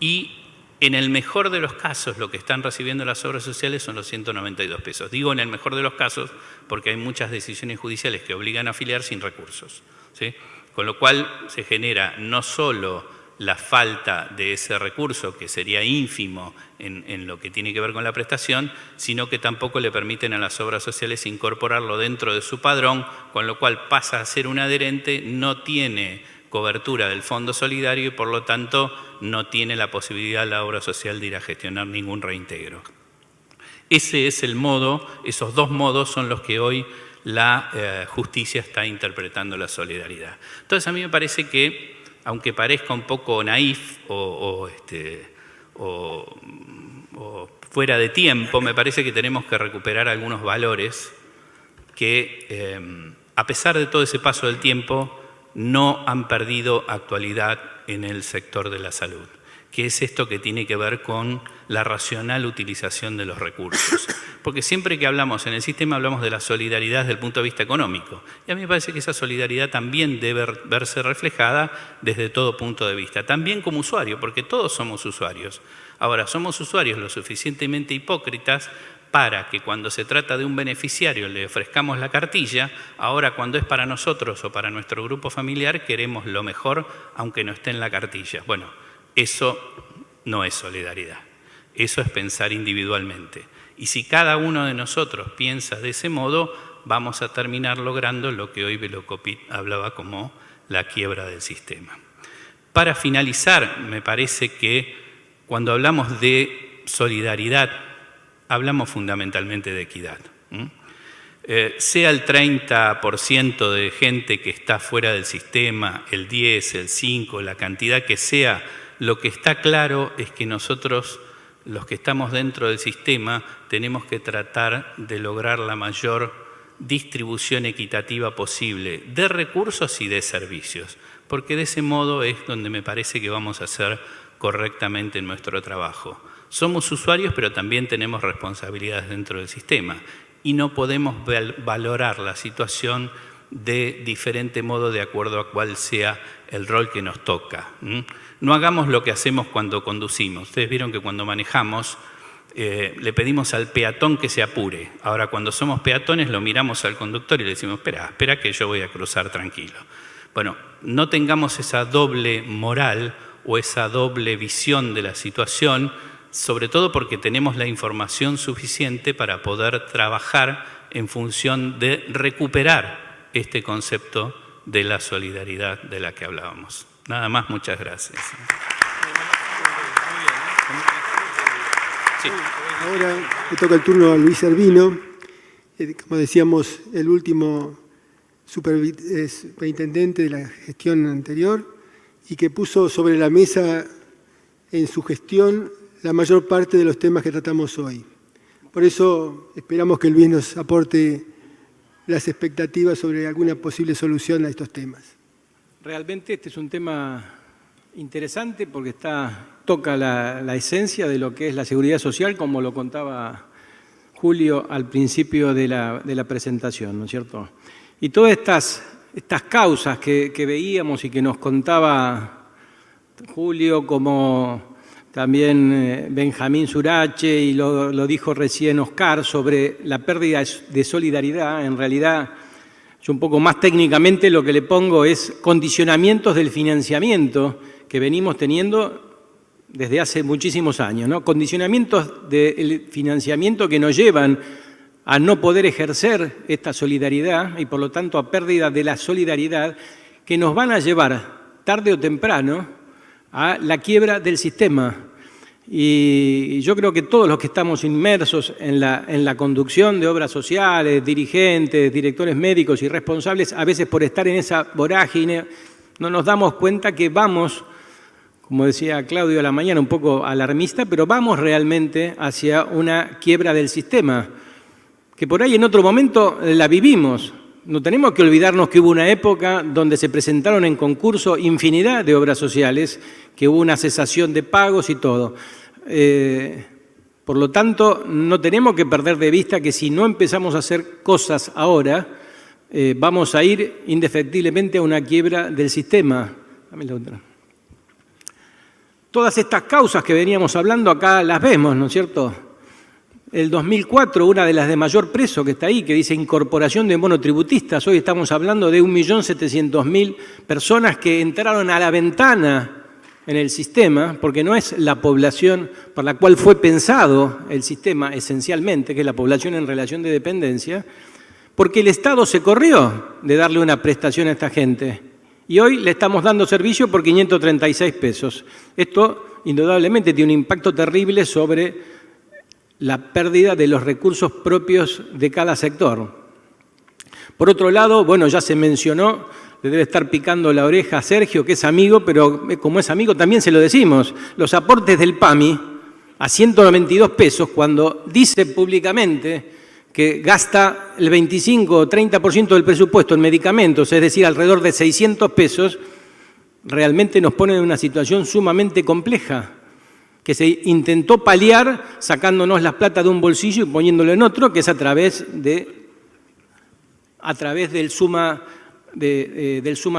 S4: y en el mejor de los casos lo que están recibiendo las obras sociales son los 192 pesos. Digo en el mejor de los casos porque hay muchas decisiones judiciales que obligan a afiliar sin recursos, ¿sí? Con lo cual se genera no solo la falta de ese recurso, que sería ínfimo en lo que tiene que ver con la prestación, sino que tampoco le permiten a las obras sociales incorporarlo dentro de su padrón, con lo cual pasa a ser un adherente, no tiene cobertura del Fondo Solidario y por lo tanto no tiene la posibilidad la obra social de ir a gestionar ningún reintegro. Ese es el modo, esos dos modos son los que hoy la justicia está interpretando la solidaridad. Entonces a mí me parece que, aunque parezca un poco naif o fuera de tiempo, me parece que tenemos que recuperar algunos valores que, a pesar de todo ese paso del tiempo, no han perdido actualidad en el sector de la salud, que es esto que tiene que ver con la racional utilización de los recursos. Porque siempre que hablamos en el sistema hablamos de la solidaridad desde el punto de vista económico. Y a mí me parece que esa solidaridad también debe verse reflejada desde todo punto de vista. También como usuario, porque todos somos usuarios. Ahora, somos usuarios lo suficientemente hipócritas para que cuando se trata de un beneficiario le ofrezcamos la cartilla, ahora cuando es para nosotros o para nuestro grupo familiar queremos lo mejor aunque no esté en la cartilla. Bueno, eso no es solidaridad, eso es pensar individualmente. Y si cada uno de nosotros piensa de ese modo, vamos a terminar logrando lo que hoy Velocopit hablaba como la quiebra del sistema. Para finalizar, me parece que cuando hablamos de solidaridad, hablamos fundamentalmente de equidad. Sea el 30% de gente que está fuera del sistema, el 10, el 5, la cantidad que sea, lo que está claro es que nosotros, los que estamos dentro del sistema, tenemos que tratar de lograr la mayor distribución equitativa posible de recursos y de servicios, porque de ese modo es donde me parece que vamos a hacer correctamente nuestro trabajo. Somos usuarios, pero también tenemos responsabilidades dentro del sistema y no podemos valorar la situación de diferente modo de acuerdo a cuál sea el rol que nos toca. No hagamos lo que hacemos cuando conducimos. Ustedes vieron que cuando manejamos le pedimos al peatón que se apure. Ahora, cuando somos peatones lo miramos al conductor y le decimos, espera que yo voy a cruzar tranquilo. Bueno, no tengamos esa doble moral o esa doble visión de la situación, sobre todo porque tenemos la información suficiente para poder trabajar en función de recuperar este concepto de la solidaridad de la que hablábamos. Nada más, muchas gracias.
S2: Sí. Ahora le toca el turno a Luis Servino, como decíamos, el último superintendente de la gestión anterior y que puso sobre la mesa en su gestión la mayor parte de los temas que tratamos hoy. Por eso esperamos que Luis nos aporte las expectativas sobre alguna posible solución a estos temas.
S5: Realmente este es un tema interesante porque toca la esencia de lo que es la seguridad social, como lo contaba Julio al principio de la presentación, ¿no es cierto? Y todas estas causas que veíamos y que nos contaba Julio, como también Benjamín Surache, y lo dijo recién Oscar, sobre la pérdida de solidaridad. En realidad, yo un poco más técnicamente lo que le pongo es condicionamientos del financiamiento que venimos teniendo desde hace muchísimos años, ¿no? Condicionamientos del financiamiento que nos llevan a no poder ejercer esta solidaridad y por lo tanto a pérdida de la solidaridad que nos van a llevar tarde o temprano a la quiebra del sistema. Y yo creo que todos los que estamos inmersos en la conducción de obras sociales, dirigentes, directores médicos y responsables, a veces por estar en esa vorágine, no nos damos cuenta que vamos como decía Claudio a la mañana, un poco alarmista, pero vamos realmente hacia una quiebra del sistema, que por ahí en otro momento la vivimos. No tenemos que olvidarnos que hubo una época donde se presentaron en concurso infinidad de obras sociales, que hubo una cesación de pagos y todo. Por lo tanto, no tenemos que perder de vista que si no empezamos a hacer cosas ahora, vamos a ir indefectiblemente a una quiebra del sistema. Dame la otra. Todas estas causas que veníamos hablando acá las vemos, ¿no es cierto? El 2004, una de las de mayor peso que está ahí, que dice incorporación de monotributistas, hoy estamos hablando de 1.700.000 personas que entraron a la ventana en el sistema, porque no es la población por la cual fue pensado el sistema esencialmente, que es la población en relación de dependencia, porque el Estado se corrió de darle una prestación a esta gente. Y hoy le estamos dando servicio por 536 pesos. Esto, indudablemente, tiene un impacto terrible sobre la pérdida de los recursos propios de cada sector. Por otro lado, bueno, ya se mencionó, le debe estar picando la oreja a Sergio, que es amigo, pero como es amigo también se lo decimos. Los aportes del PAMI a 192 pesos, cuando dice públicamente que gasta el 25 o 30% del presupuesto en medicamentos, es decir, alrededor de 600 pesos, realmente nos pone en una situación sumamente compleja, que se intentó paliar sacándonos las plata de un bolsillo y poniéndolo en otro, que es a través del Suma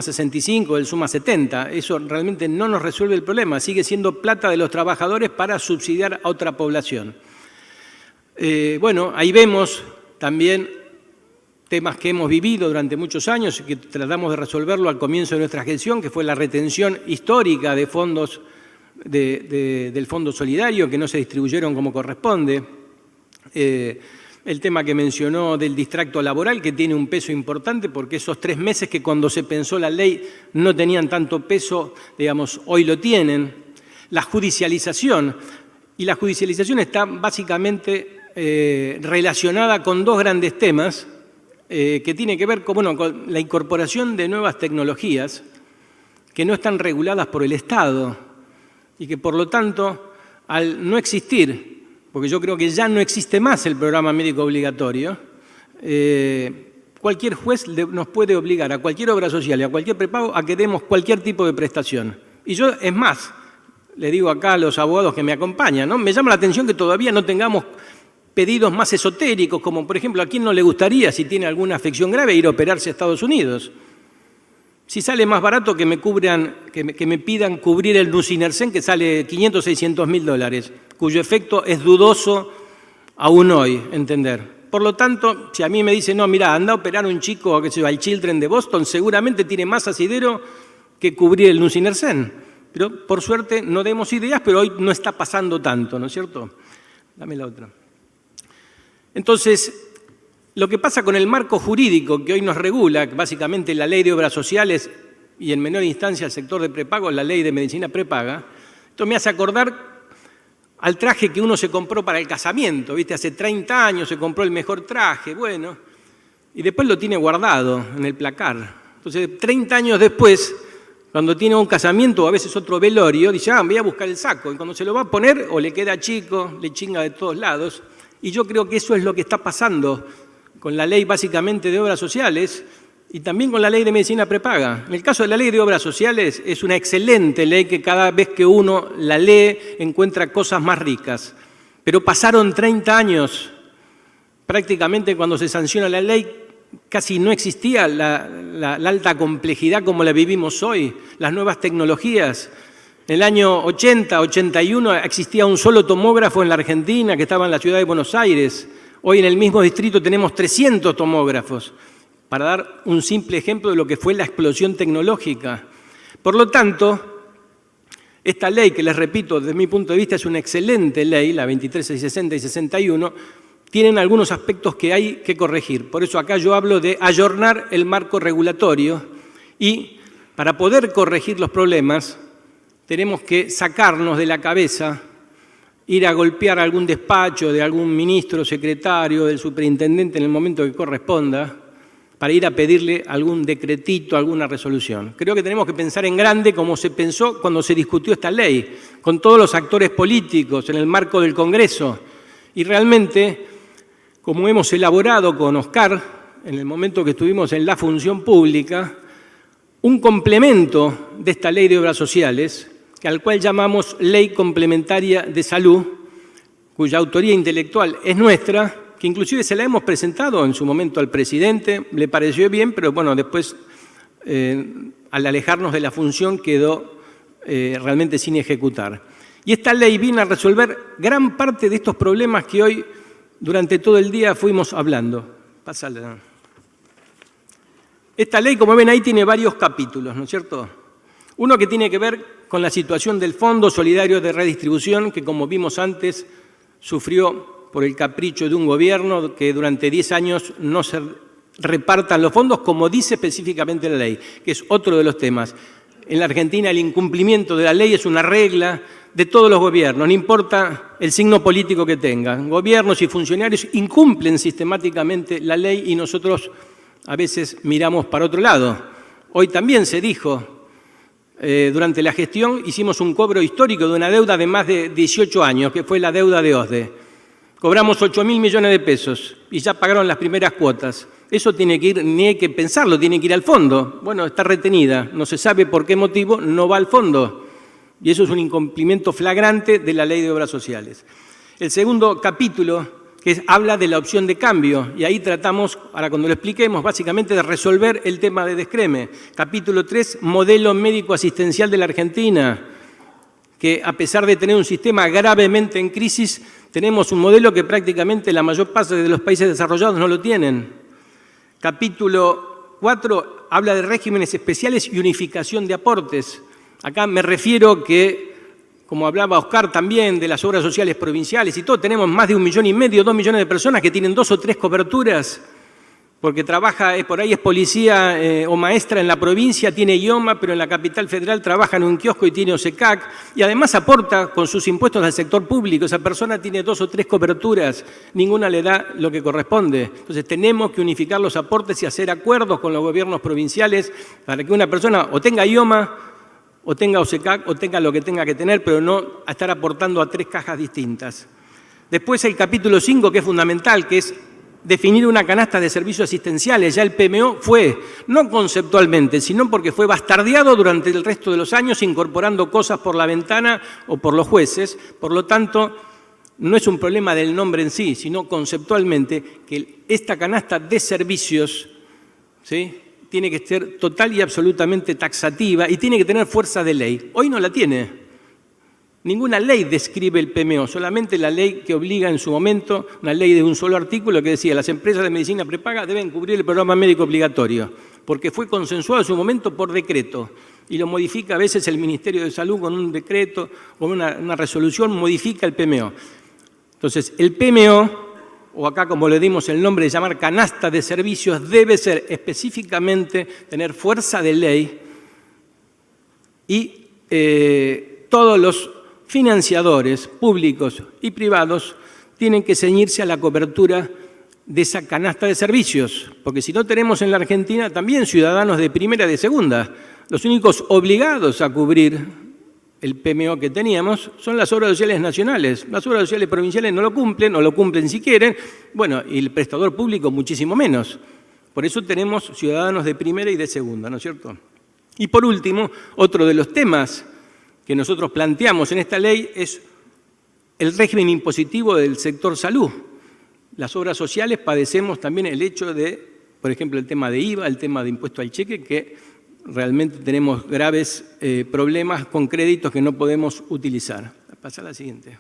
S5: 65, del Suma 70. Eso realmente no nos resuelve el problema, sigue siendo plata de los trabajadores para subsidiar a otra población. Bueno, ahí vemos también temas que hemos vivido durante muchos años y que tratamos de resolverlo al comienzo de nuestra gestión, que fue la retención histórica de fondos del Fondo Solidario que no se distribuyeron como corresponde. El tema que mencionó del distracto laboral, que tiene un peso importante porque esos 3 meses que cuando se pensó la ley no tenían tanto peso, digamos, hoy lo tienen. La judicialización, y la judicialización está básicamente relacionada con 2 grandes temas que tienen que ver con la incorporación de nuevas tecnologías que no están reguladas por el Estado y que por lo tanto, al no existir, porque yo creo que ya no existe más el programa médico obligatorio, cualquier juez nos puede obligar a cualquier obra social y a cualquier prepago a que demos cualquier tipo de prestación. Y yo, es más, le digo acá a los abogados que me acompañan, ¿no? Me llama la atención que todavía no tengamos pedidos más esotéricos, como por ejemplo, ¿a quién no le gustaría, si tiene alguna afección grave, ir a operarse a Estados Unidos? Si sale más barato que me pidan cubrir el nusinersen, que sale 500, 600 mil dólares, cuyo efecto es dudoso aún hoy, entender. Por lo tanto, si a mí me dicen, no, mira, anda a operar un chico al Children de Boston, seguramente tiene más asidero que cubrir el nusinersen. Pero por suerte no demos ideas, pero hoy no está pasando tanto, ¿no es cierto? Dame la otra. Entonces, lo que pasa con el marco jurídico que hoy nos regula, básicamente la ley de obras sociales y en menor instancia el sector de prepago, la ley de medicina prepaga, esto me hace acordar al traje que uno se compró para el casamiento, ¿viste? Hace 30 años se compró el mejor traje, bueno, y después lo tiene guardado en el placar. Entonces, 30 años después, cuando tiene un casamiento o a veces otro velorio, dice, voy a buscar el saco, y cuando se lo va a poner, o le queda chico, le chinga de todos lados, y yo creo que eso es lo que está pasando con la ley básicamente de obras sociales y también con la ley de medicina prepaga. En el caso de la ley de obras sociales es una excelente ley que cada vez que uno la lee encuentra cosas más ricas. Pero pasaron 30 años, prácticamente cuando se sanciona la ley casi no existía la alta complejidad como la vivimos hoy, las nuevas tecnologías. En el año 80, 81 existía un solo tomógrafo en la Argentina que estaba en la ciudad de Buenos Aires. Hoy en el mismo distrito tenemos 300 tomógrafos, para dar un simple ejemplo de lo que fue la explosión tecnológica. Por lo tanto, esta ley, que les repito, desde mi punto de vista es una excelente ley, la 2360 y 61, tienen algunos aspectos que hay que corregir. Por eso acá yo hablo de ayornar el marco regulatorio y para poder corregir los problemas tenemos que sacarnos de la cabeza ir a golpear algún despacho de algún ministro, secretario, del superintendente en el momento que corresponda, para ir a pedirle algún decretito, alguna resolución. Creo que tenemos que pensar en grande como se pensó cuando se discutió esta ley, con todos los actores políticos en el marco del Congreso. Y realmente, como hemos elaborado con Oscar, en el momento que estuvimos en la función pública, un complemento de esta ley de obras sociales, al cual llamamos Ley Complementaria de Salud, cuya autoría intelectual es nuestra, que inclusive se la hemos presentado en su momento al presidente, le pareció bien, pero bueno, después, al alejarnos de la función, quedó realmente sin ejecutar. Y esta ley viene a resolver gran parte de estos problemas que hoy, durante todo el día, fuimos hablando. Pásala. Esta ley, como ven ahí, tiene varios capítulos, ¿no es cierto? Uno que tiene que ver con la situación del Fondo Solidario de Redistribución, que como vimos antes, sufrió por el capricho de un gobierno que durante 10 años no se repartan los fondos, como dice específicamente la ley, que es otro de los temas. En la Argentina el incumplimiento de la ley es una regla de todos los gobiernos, no importa el signo político que tengan. Gobiernos y funcionarios incumplen sistemáticamente la ley y nosotros a veces miramos para otro lado. Hoy también se dijo, durante la gestión hicimos un cobro histórico de una deuda de más de 18 años, que fue la deuda de OSDE. Cobramos 8.000 millones de pesos y ya pagaron las primeras cuotas. Eso tiene que ir, ni hay que pensarlo, tiene que ir al fondo. Bueno, está retenida, no se sabe por qué motivo, no va al fondo. Y eso es un incumplimiento flagrante de la Ley de Obras Sociales. El segundo capítulo, habla de la opción de cambio, y ahí tratamos, ahora cuando lo expliquemos, básicamente de resolver el tema de descreme. Capítulo 3, modelo médico asistencial de la Argentina, que a pesar de tener un sistema gravemente en crisis, tenemos un modelo que prácticamente la mayor parte de los países desarrollados no lo tienen. Capítulo 4 habla de regímenes especiales y unificación de aportes. Acá me refiero que, como hablaba Oscar también, de las obras sociales provinciales y todo, tenemos más de 1,5 millones, 2 millones de personas que tienen 2 o 3 coberturas, porque trabaja, por ahí es policía o maestra en la provincia, tiene IOMA, pero en la capital federal trabaja en un kiosco y tiene OSECAC, y además aporta con sus impuestos al sector público. Esa persona tiene 2 o 3 coberturas, ninguna le da lo que corresponde. Entonces tenemos que unificar los aportes y hacer acuerdos con los gobiernos provinciales para que una persona o tenga IOMA, o tenga OSECAC, o tenga lo que tenga que tener, pero no a estar aportando a 3 cajas distintas. Después el capítulo 5, que es fundamental, que es definir una canasta de servicios asistenciales. Ya el PMO fue, no conceptualmente, sino porque fue bastardeado durante el resto de los años, incorporando cosas por la ventana o por los jueces. Por lo tanto, no es un problema del nombre en sí, sino conceptualmente que esta canasta de servicios, ¿sí?, tiene que ser total y absolutamente taxativa y tiene que tener fuerza de ley. Hoy no la tiene. Ninguna ley describe el PMO, solamente la ley que obliga en su momento, una ley de un solo artículo que decía las empresas de medicina prepaga deben cubrir el programa médico obligatorio, porque fue consensuado en su momento por decreto y lo modifica a veces el Ministerio de Salud con un decreto, con una resolución, modifica el PMO. Entonces, el PMO, o acá como le dimos el nombre de llamar canasta de servicios, debe ser específicamente tener fuerza de ley y todos los financiadores públicos y privados tienen que ceñirse a la cobertura de esa canasta de servicios, porque si no tenemos en la Argentina también ciudadanos de primera y de segunda. Los únicos obligados a cubrir el PMO que teníamos son las obras sociales nacionales. Las obras sociales provinciales no lo cumplen, o lo cumplen si quieren, bueno, y el prestador público muchísimo menos. Por eso tenemos ciudadanos de primera y de segunda, ¿no es cierto? Y por último, otro de los temas que nosotros planteamos en esta ley es el régimen impositivo del sector salud. Las obras sociales padecemos también el hecho de, por ejemplo, el tema de IVA, el tema de impuesto al cheque, que realmente tenemos graves problemas con créditos que no podemos utilizar. Pasa a la siguiente.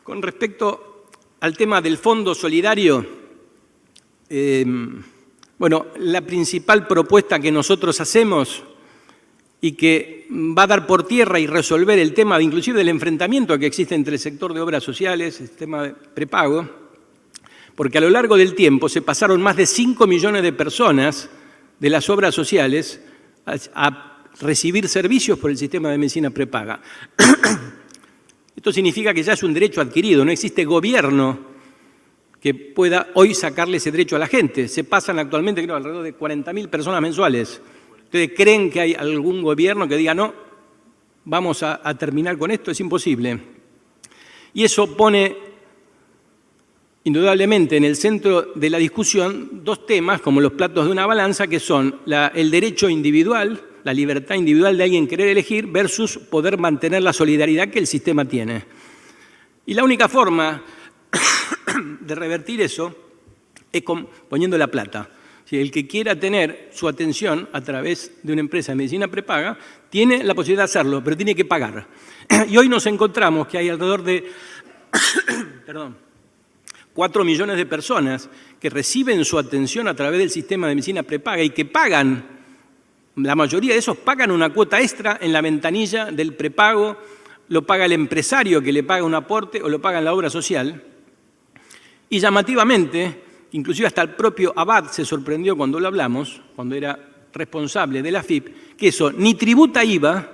S5: Con respecto al tema del Fondo Solidario, bueno, la principal propuesta que nosotros hacemos y que va a dar por tierra y resolver el tema inclusive del enfrentamiento que existe entre el sector de obras sociales, el tema de prepago, porque a lo largo del tiempo se pasaron más de 5 millones de personas de las obras sociales a recibir servicios por el sistema de medicina prepaga. Esto significa que ya es un derecho adquirido, no existe gobierno que pueda hoy sacarle ese derecho a la gente. Se pasan actualmente, creo, alrededor de 40.000 personas mensuales. ¿Ustedes creen que hay algún gobierno que diga no, vamos a terminar con esto? Es imposible. Y eso pone indudablemente en el centro de la discusión dos temas como los platos de una balanza, que son el derecho individual, la libertad individual de alguien querer elegir versus poder mantener la solidaridad que el sistema tiene. Y la única forma de revertir eso es poniendo la plata. Si el que quiera tener su atención a través de una empresa de medicina prepaga tiene la posibilidad de hacerlo, pero tiene que pagar. Y hoy nos encontramos que hay alrededor de 4 millones de personas que reciben su atención a través del sistema de medicina prepaga y que pagan, la mayoría de esos pagan una cuota extra en la ventanilla del prepago, lo paga el empresario que le paga un aporte o lo paga en la obra social. Y llamativamente, inclusive hasta el propio Abad se sorprendió cuando lo hablamos, cuando era responsable de la AFIP, que eso ni tributa IVA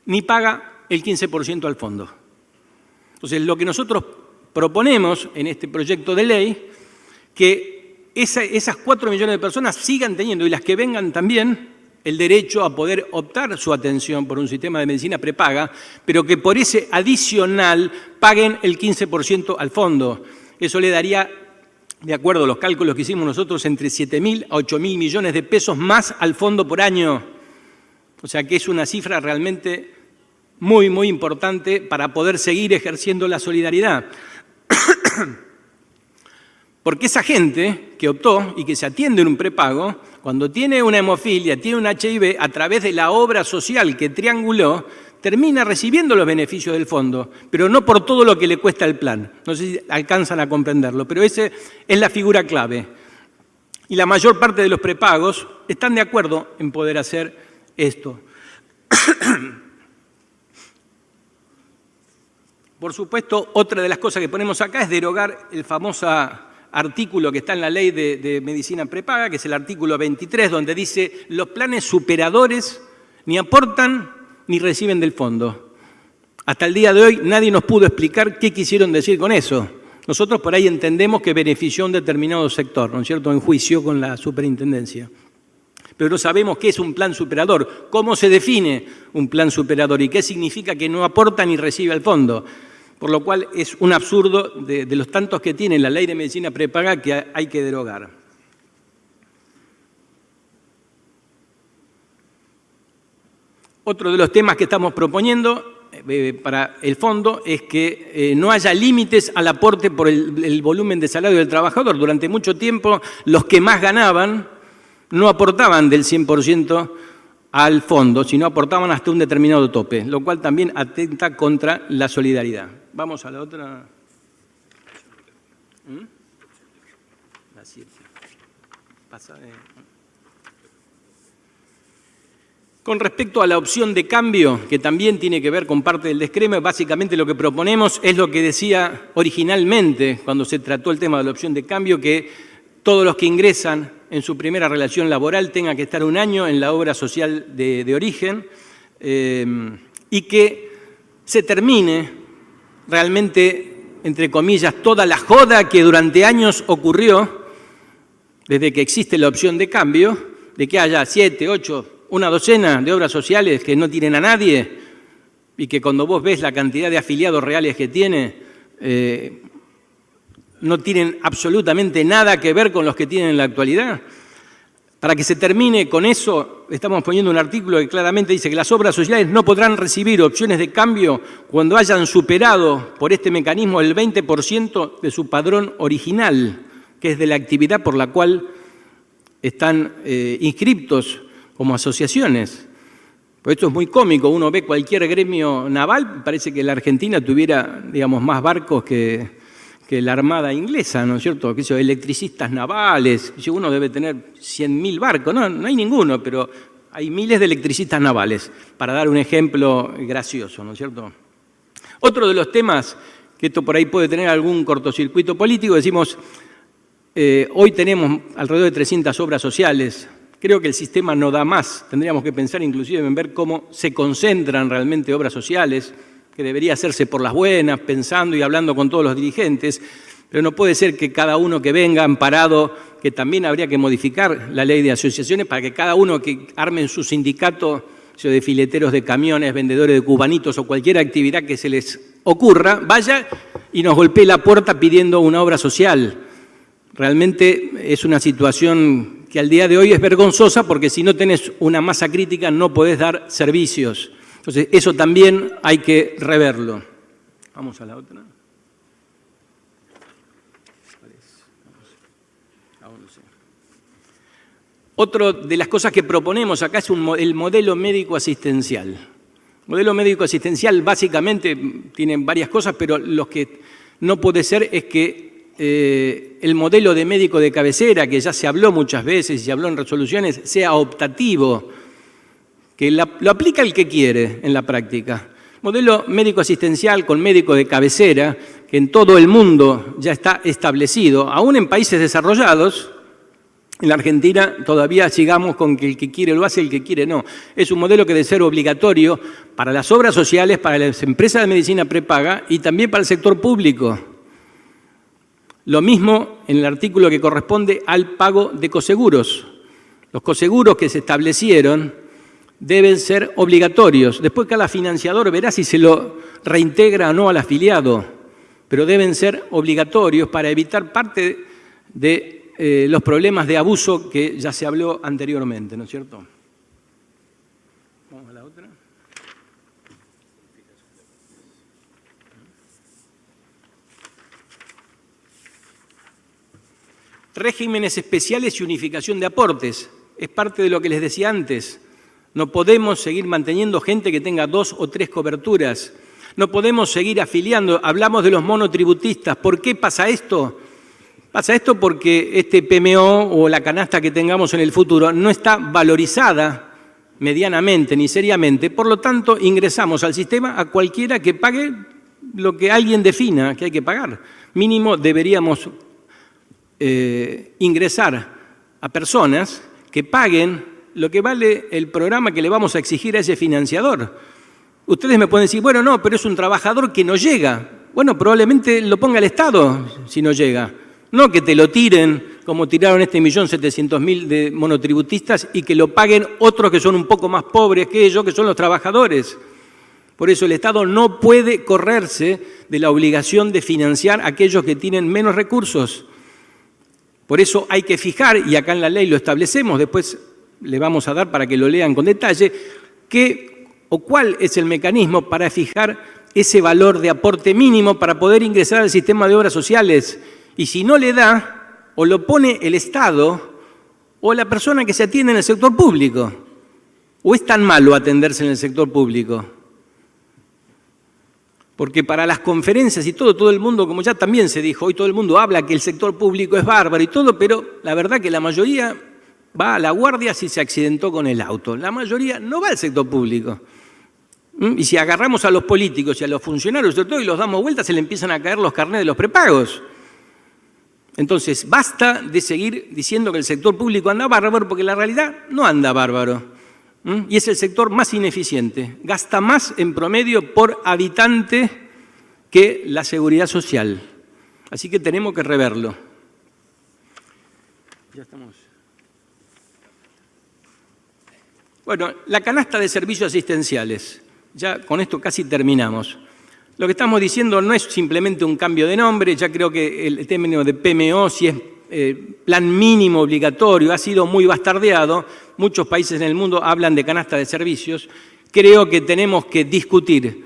S5: ni paga el 15% al fondo. Entonces, lo que nosotros proponemos en este proyecto de ley, que esas 4 millones de personas sigan teniendo, y las que vengan también, el derecho a poder optar su atención por un sistema de medicina prepaga, pero que por ese adicional paguen el 15% al fondo. Eso le daría, de acuerdo a los cálculos que hicimos nosotros, entre 7.000 a 8.000 millones de pesos más al fondo por año. O sea que es una cifra realmente muy, muy importante para poder seguir ejerciendo la solidaridad. Porque esa gente que optó y que se atiende en un prepago, cuando tiene una hemofilia, tiene un HIV, a través de la obra social que trianguló, termina recibiendo los beneficios del fondo, pero no por todo lo que le cuesta el plan. No sé si alcanzan a comprenderlo, pero esa es la figura clave. Y la mayor parte de los prepagos están de acuerdo en poder hacer esto. Por supuesto, otra de las cosas que ponemos acá es derogar el famoso artículo que está en la ley de medicina prepaga, que es el artículo 23, donde dice los planes superadores ni aportan ni reciben del fondo. Hasta el día de hoy nadie nos pudo explicar qué quisieron decir con eso. Nosotros por ahí entendemos que benefició a un determinado sector, ¿no es cierto?, en juicio con la superintendencia. Pero no sabemos qué es un plan superador, cómo se define un plan superador y qué significa que no aporta ni recibe al fondo. Por lo cual es un absurdo de los tantos que tiene la ley de medicina prepaga que hay que derogar. Otro de los temas que estamos proponiendo para el fondo es que no haya límites al aporte por el volumen de salario del trabajador. Durante mucho tiempo los que más ganaban no aportaban del 100% al fondo, sino aportaban hasta un determinado tope, lo cual también atenta contra la solidaridad. Vamos a la otra. La 7. Con respecto a la opción de cambio, que también tiene que ver con parte del descreme, básicamente lo que proponemos es lo que decía originalmente cuando se trató el tema de la opción de cambio, que todos los que ingresan en su primera relación laboral tengan que estar 1 año en la obra social de origen y que se termine realmente, entre comillas, toda la joda que durante años ocurrió desde que existe la opción de cambio, de que haya 7, 8, una docena de obras sociales que no tienen a nadie y que cuando vos ves la cantidad de afiliados reales que tiene, no tienen absolutamente nada que ver con los que tienen en la actualidad. Para que se termine con eso, estamos poniendo un artículo que claramente dice que las obras sociales no podrán recibir opciones de cambio cuando hayan superado por este mecanismo el 20% de su padrón original, que es de la actividad por la cual están inscriptos como asociaciones. Por esto es muy cómico, uno ve cualquier gremio naval, parece que la Argentina tuviera, digamos, más barcos que la Armada inglesa, ¿no es cierto? Que son electricistas navales, uno debe tener 100.000 barcos, no hay ninguno, pero hay miles de electricistas navales, para dar un ejemplo gracioso, ¿no es cierto? Otro de los temas, que esto por ahí puede tener algún cortocircuito político, decimos, hoy tenemos alrededor de 300 obras sociales Creo que el sistema no da más. Tendríamos que pensar inclusive en ver cómo se concentran realmente obras sociales, que debería hacerse por las buenas, pensando y hablando con todos los dirigentes, pero no puede ser que cada uno que venga amparado, que también habría que modificar la ley de asociaciones para que cada uno que arme en su sindicato, sea de fileteros de camiones, vendedores de cubanitos o cualquier actividad que se les ocurra, vaya y nos golpee la puerta pidiendo una obra social. Realmente es una situación que al día de hoy es vergonzosa porque si no tenés una masa crítica no podés dar servicios. Entonces, eso también hay que reverlo. Vamos a la otra. Otra de las cosas que proponemos acá es el modelo médico asistencial. El modelo médico asistencial básicamente tiene varias cosas, pero lo que no puede ser es que el modelo de médico de cabecera, que ya se habló muchas veces y se habló en resoluciones, sea optativo, que lo aplica el que quiere en la práctica. Modelo médico asistencial con médico de cabecera, que en todo el mundo ya está establecido, aún en países desarrollados. En la Argentina todavía sigamos con que el que quiere lo hace, el que quiere no. Es un modelo que debe ser obligatorio para las obras sociales, para las empresas de medicina prepaga y también para el sector público. Lo mismo en el artículo que corresponde al pago de coseguros. Los coseguros que se establecieron deben ser obligatorios. Después cada financiador verá si se lo reintegra o no al afiliado, pero deben ser obligatorios para evitar parte de los problemas de abuso que ya se habló anteriormente, ¿no es cierto? Vamos a la otra. Regímenes especiales y unificación de aportes. Es parte de lo que les decía antes. No podemos seguir manteniendo gente que tenga 2 o 3 coberturas. No podemos seguir afiliando. Hablamos de los monotributistas. ¿Por qué pasa esto? Pasa esto porque este PMO o la canasta que tengamos en el futuro no está valorizada medianamente ni seriamente. Por lo tanto, ingresamos al sistema a cualquiera que pague lo que alguien defina que hay que pagar. Mínimo deberíamos ingresar a personas que paguen lo que vale el programa que le vamos a exigir a ese financiador. Ustedes me pueden decir, bueno, no, pero es un trabajador que no llega. Bueno, probablemente lo ponga el Estado si no llega. No que te lo tiren, como tiraron 1.700.000 de monotributistas, y que lo paguen otros que son un poco más pobres que ellos, que son los trabajadores. Por eso el Estado no puede correrse de la obligación de financiar a aquellos que tienen menos recursos. Por eso hay que fijar, y acá en la ley lo establecemos, después le vamos a dar para que lo lean con detalle, qué o cuál es el mecanismo para fijar ese valor de aporte mínimo para poder ingresar al sistema de obras sociales. Y si no le da, o lo pone el Estado o la persona que se atiende en el sector público. ¿O es tan malo atenderse en el sector público? Porque para las conferencias y todo el mundo, como ya también se dijo, hoy todo el mundo habla que el sector público es bárbaro y todo, pero la verdad que la mayoría va a la guardia si se accidentó con el auto. La mayoría no va al sector público. Y si agarramos a los políticos y a los funcionarios sobre todo y los damos vueltas, se le empiezan a caer los carnés de los prepagos. Entonces, basta de seguir diciendo que el sector público anda bárbaro, porque la realidad no anda bárbaro. Y es el sector más ineficiente. Gasta más en promedio por habitante que la seguridad social. Así que tenemos que reverlo. Ya estamos. Bueno, la canasta de servicios asistenciales. Ya con esto casi terminamos. Lo que estamos diciendo no es simplemente un cambio de nombre, ya creo que el término de PMO, si es plan mínimo obligatorio, ha sido muy bastardeado. Muchos países en el mundo hablan de canasta de servicios. Creo que tenemos que discutir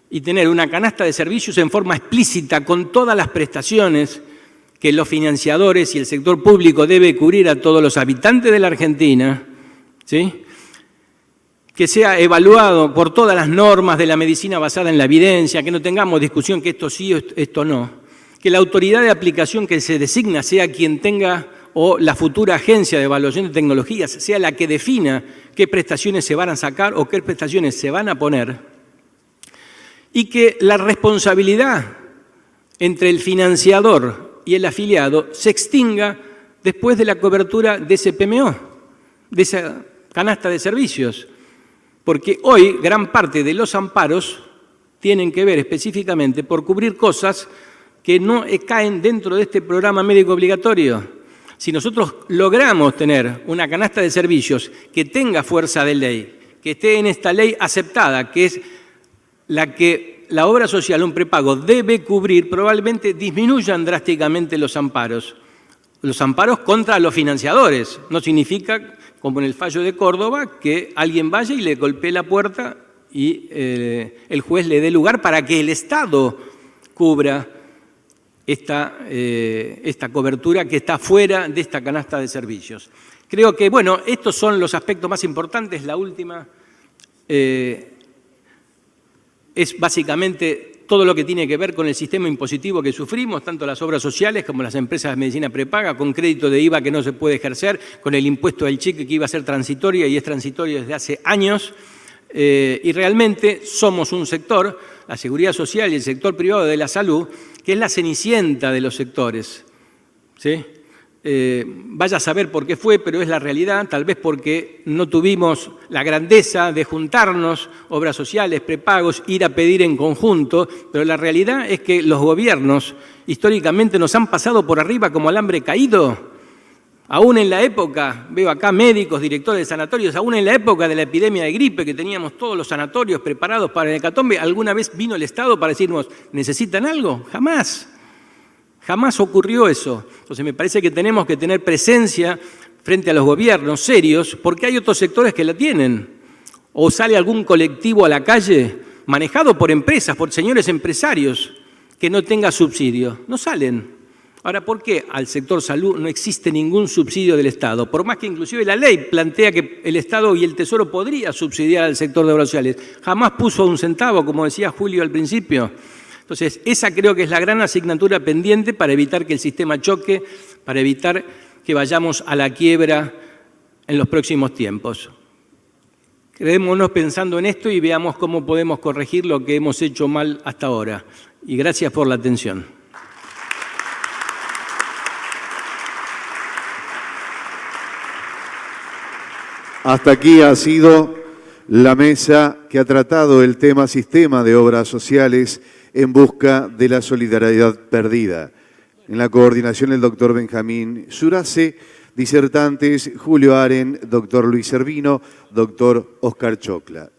S5: y tener una canasta de servicios en forma explícita con todas las prestaciones que los financiadores y el sector público debe cubrir a todos los habitantes de la Argentina, ¿sí? Que sea evaluado por todas las normas de la medicina basada en la evidencia, que no tengamos discusión que esto sí o esto no, que la autoridad de aplicación que se designa sea quien tenga, o la futura agencia de evaluación de tecnologías, sea la que defina qué prestaciones se van a sacar o qué prestaciones se van a poner, y que la responsabilidad entre el financiador y el afiliado se extinga después de la cobertura de ese PMO. de esa canasta de servicios, porque hoy gran parte de los amparos tienen que ver específicamente por cubrir cosas que no caen dentro de este programa médico obligatorio. Si nosotros logramos tener una canasta de servicios que tenga fuerza de ley, que esté en esta ley aceptada, que es la que la obra social, un prepago, debe cubrir, probablemente disminuyan drásticamente los amparos. Los amparos contra los financiadores. No significa, como en el fallo de Córdoba, que alguien vaya y le golpee la puerta y el juez le dé lugar para que el Estado cubra esta cobertura que está fuera de esta canasta de servicios. Creo que, bueno, estos son los aspectos más importantes. La última es básicamente todo lo que tiene que ver con el sistema impositivo que sufrimos, tanto las obras sociales como las empresas de medicina prepaga, con crédito de IVA que no se puede ejercer, con el impuesto del cheque que iba a ser transitorio y es transitorio desde hace años. Y realmente somos un sector, la seguridad social y el sector privado de la salud, que es la cenicienta de los sectores, ¿sí? Vaya a saber por qué fue, pero es la realidad, tal vez porque no tuvimos la grandeza de juntarnos, obras sociales, prepagos, ir a pedir en conjunto, pero la realidad es que los gobiernos históricamente nos han pasado por arriba como alambre caído. Aún en la época, veo acá médicos, directores de sanatorios, aún en la época de la epidemia de gripe, que teníamos todos los sanatorios preparados para el hecatombe, ¿alguna vez vino el Estado para decirnos, ¿necesitan algo? Jamás. Jamás ocurrió eso. Entonces me parece que tenemos que tener presencia frente a los gobiernos serios, porque hay otros sectores que la tienen. O sale algún colectivo a la calle manejado por empresas, por señores empresarios, que no tenga subsidio. No salen. Ahora, ¿por qué al sector salud no existe ningún subsidio del Estado? Por más que inclusive la ley plantea que el Estado y el Tesoro podría subsidiar al sector de obras sociales. Jamás puso un centavo, como decía Julio al principio. Entonces, esa creo que es la gran asignatura pendiente para evitar que el sistema choque, para evitar que vayamos a la quiebra en los próximos tiempos. Quedémonos pensando en esto y veamos cómo podemos corregir lo que hemos hecho mal hasta ahora. Y gracias por la atención.
S1: Hasta aquí ha sido la mesa que ha tratado el tema Sistema de Obras Sociales en busca de la solidaridad perdida. En la coordinación el doctor Benjamín Surace, disertantes Julio Aren, doctor Luis Servino, doctor Oscar Chocla.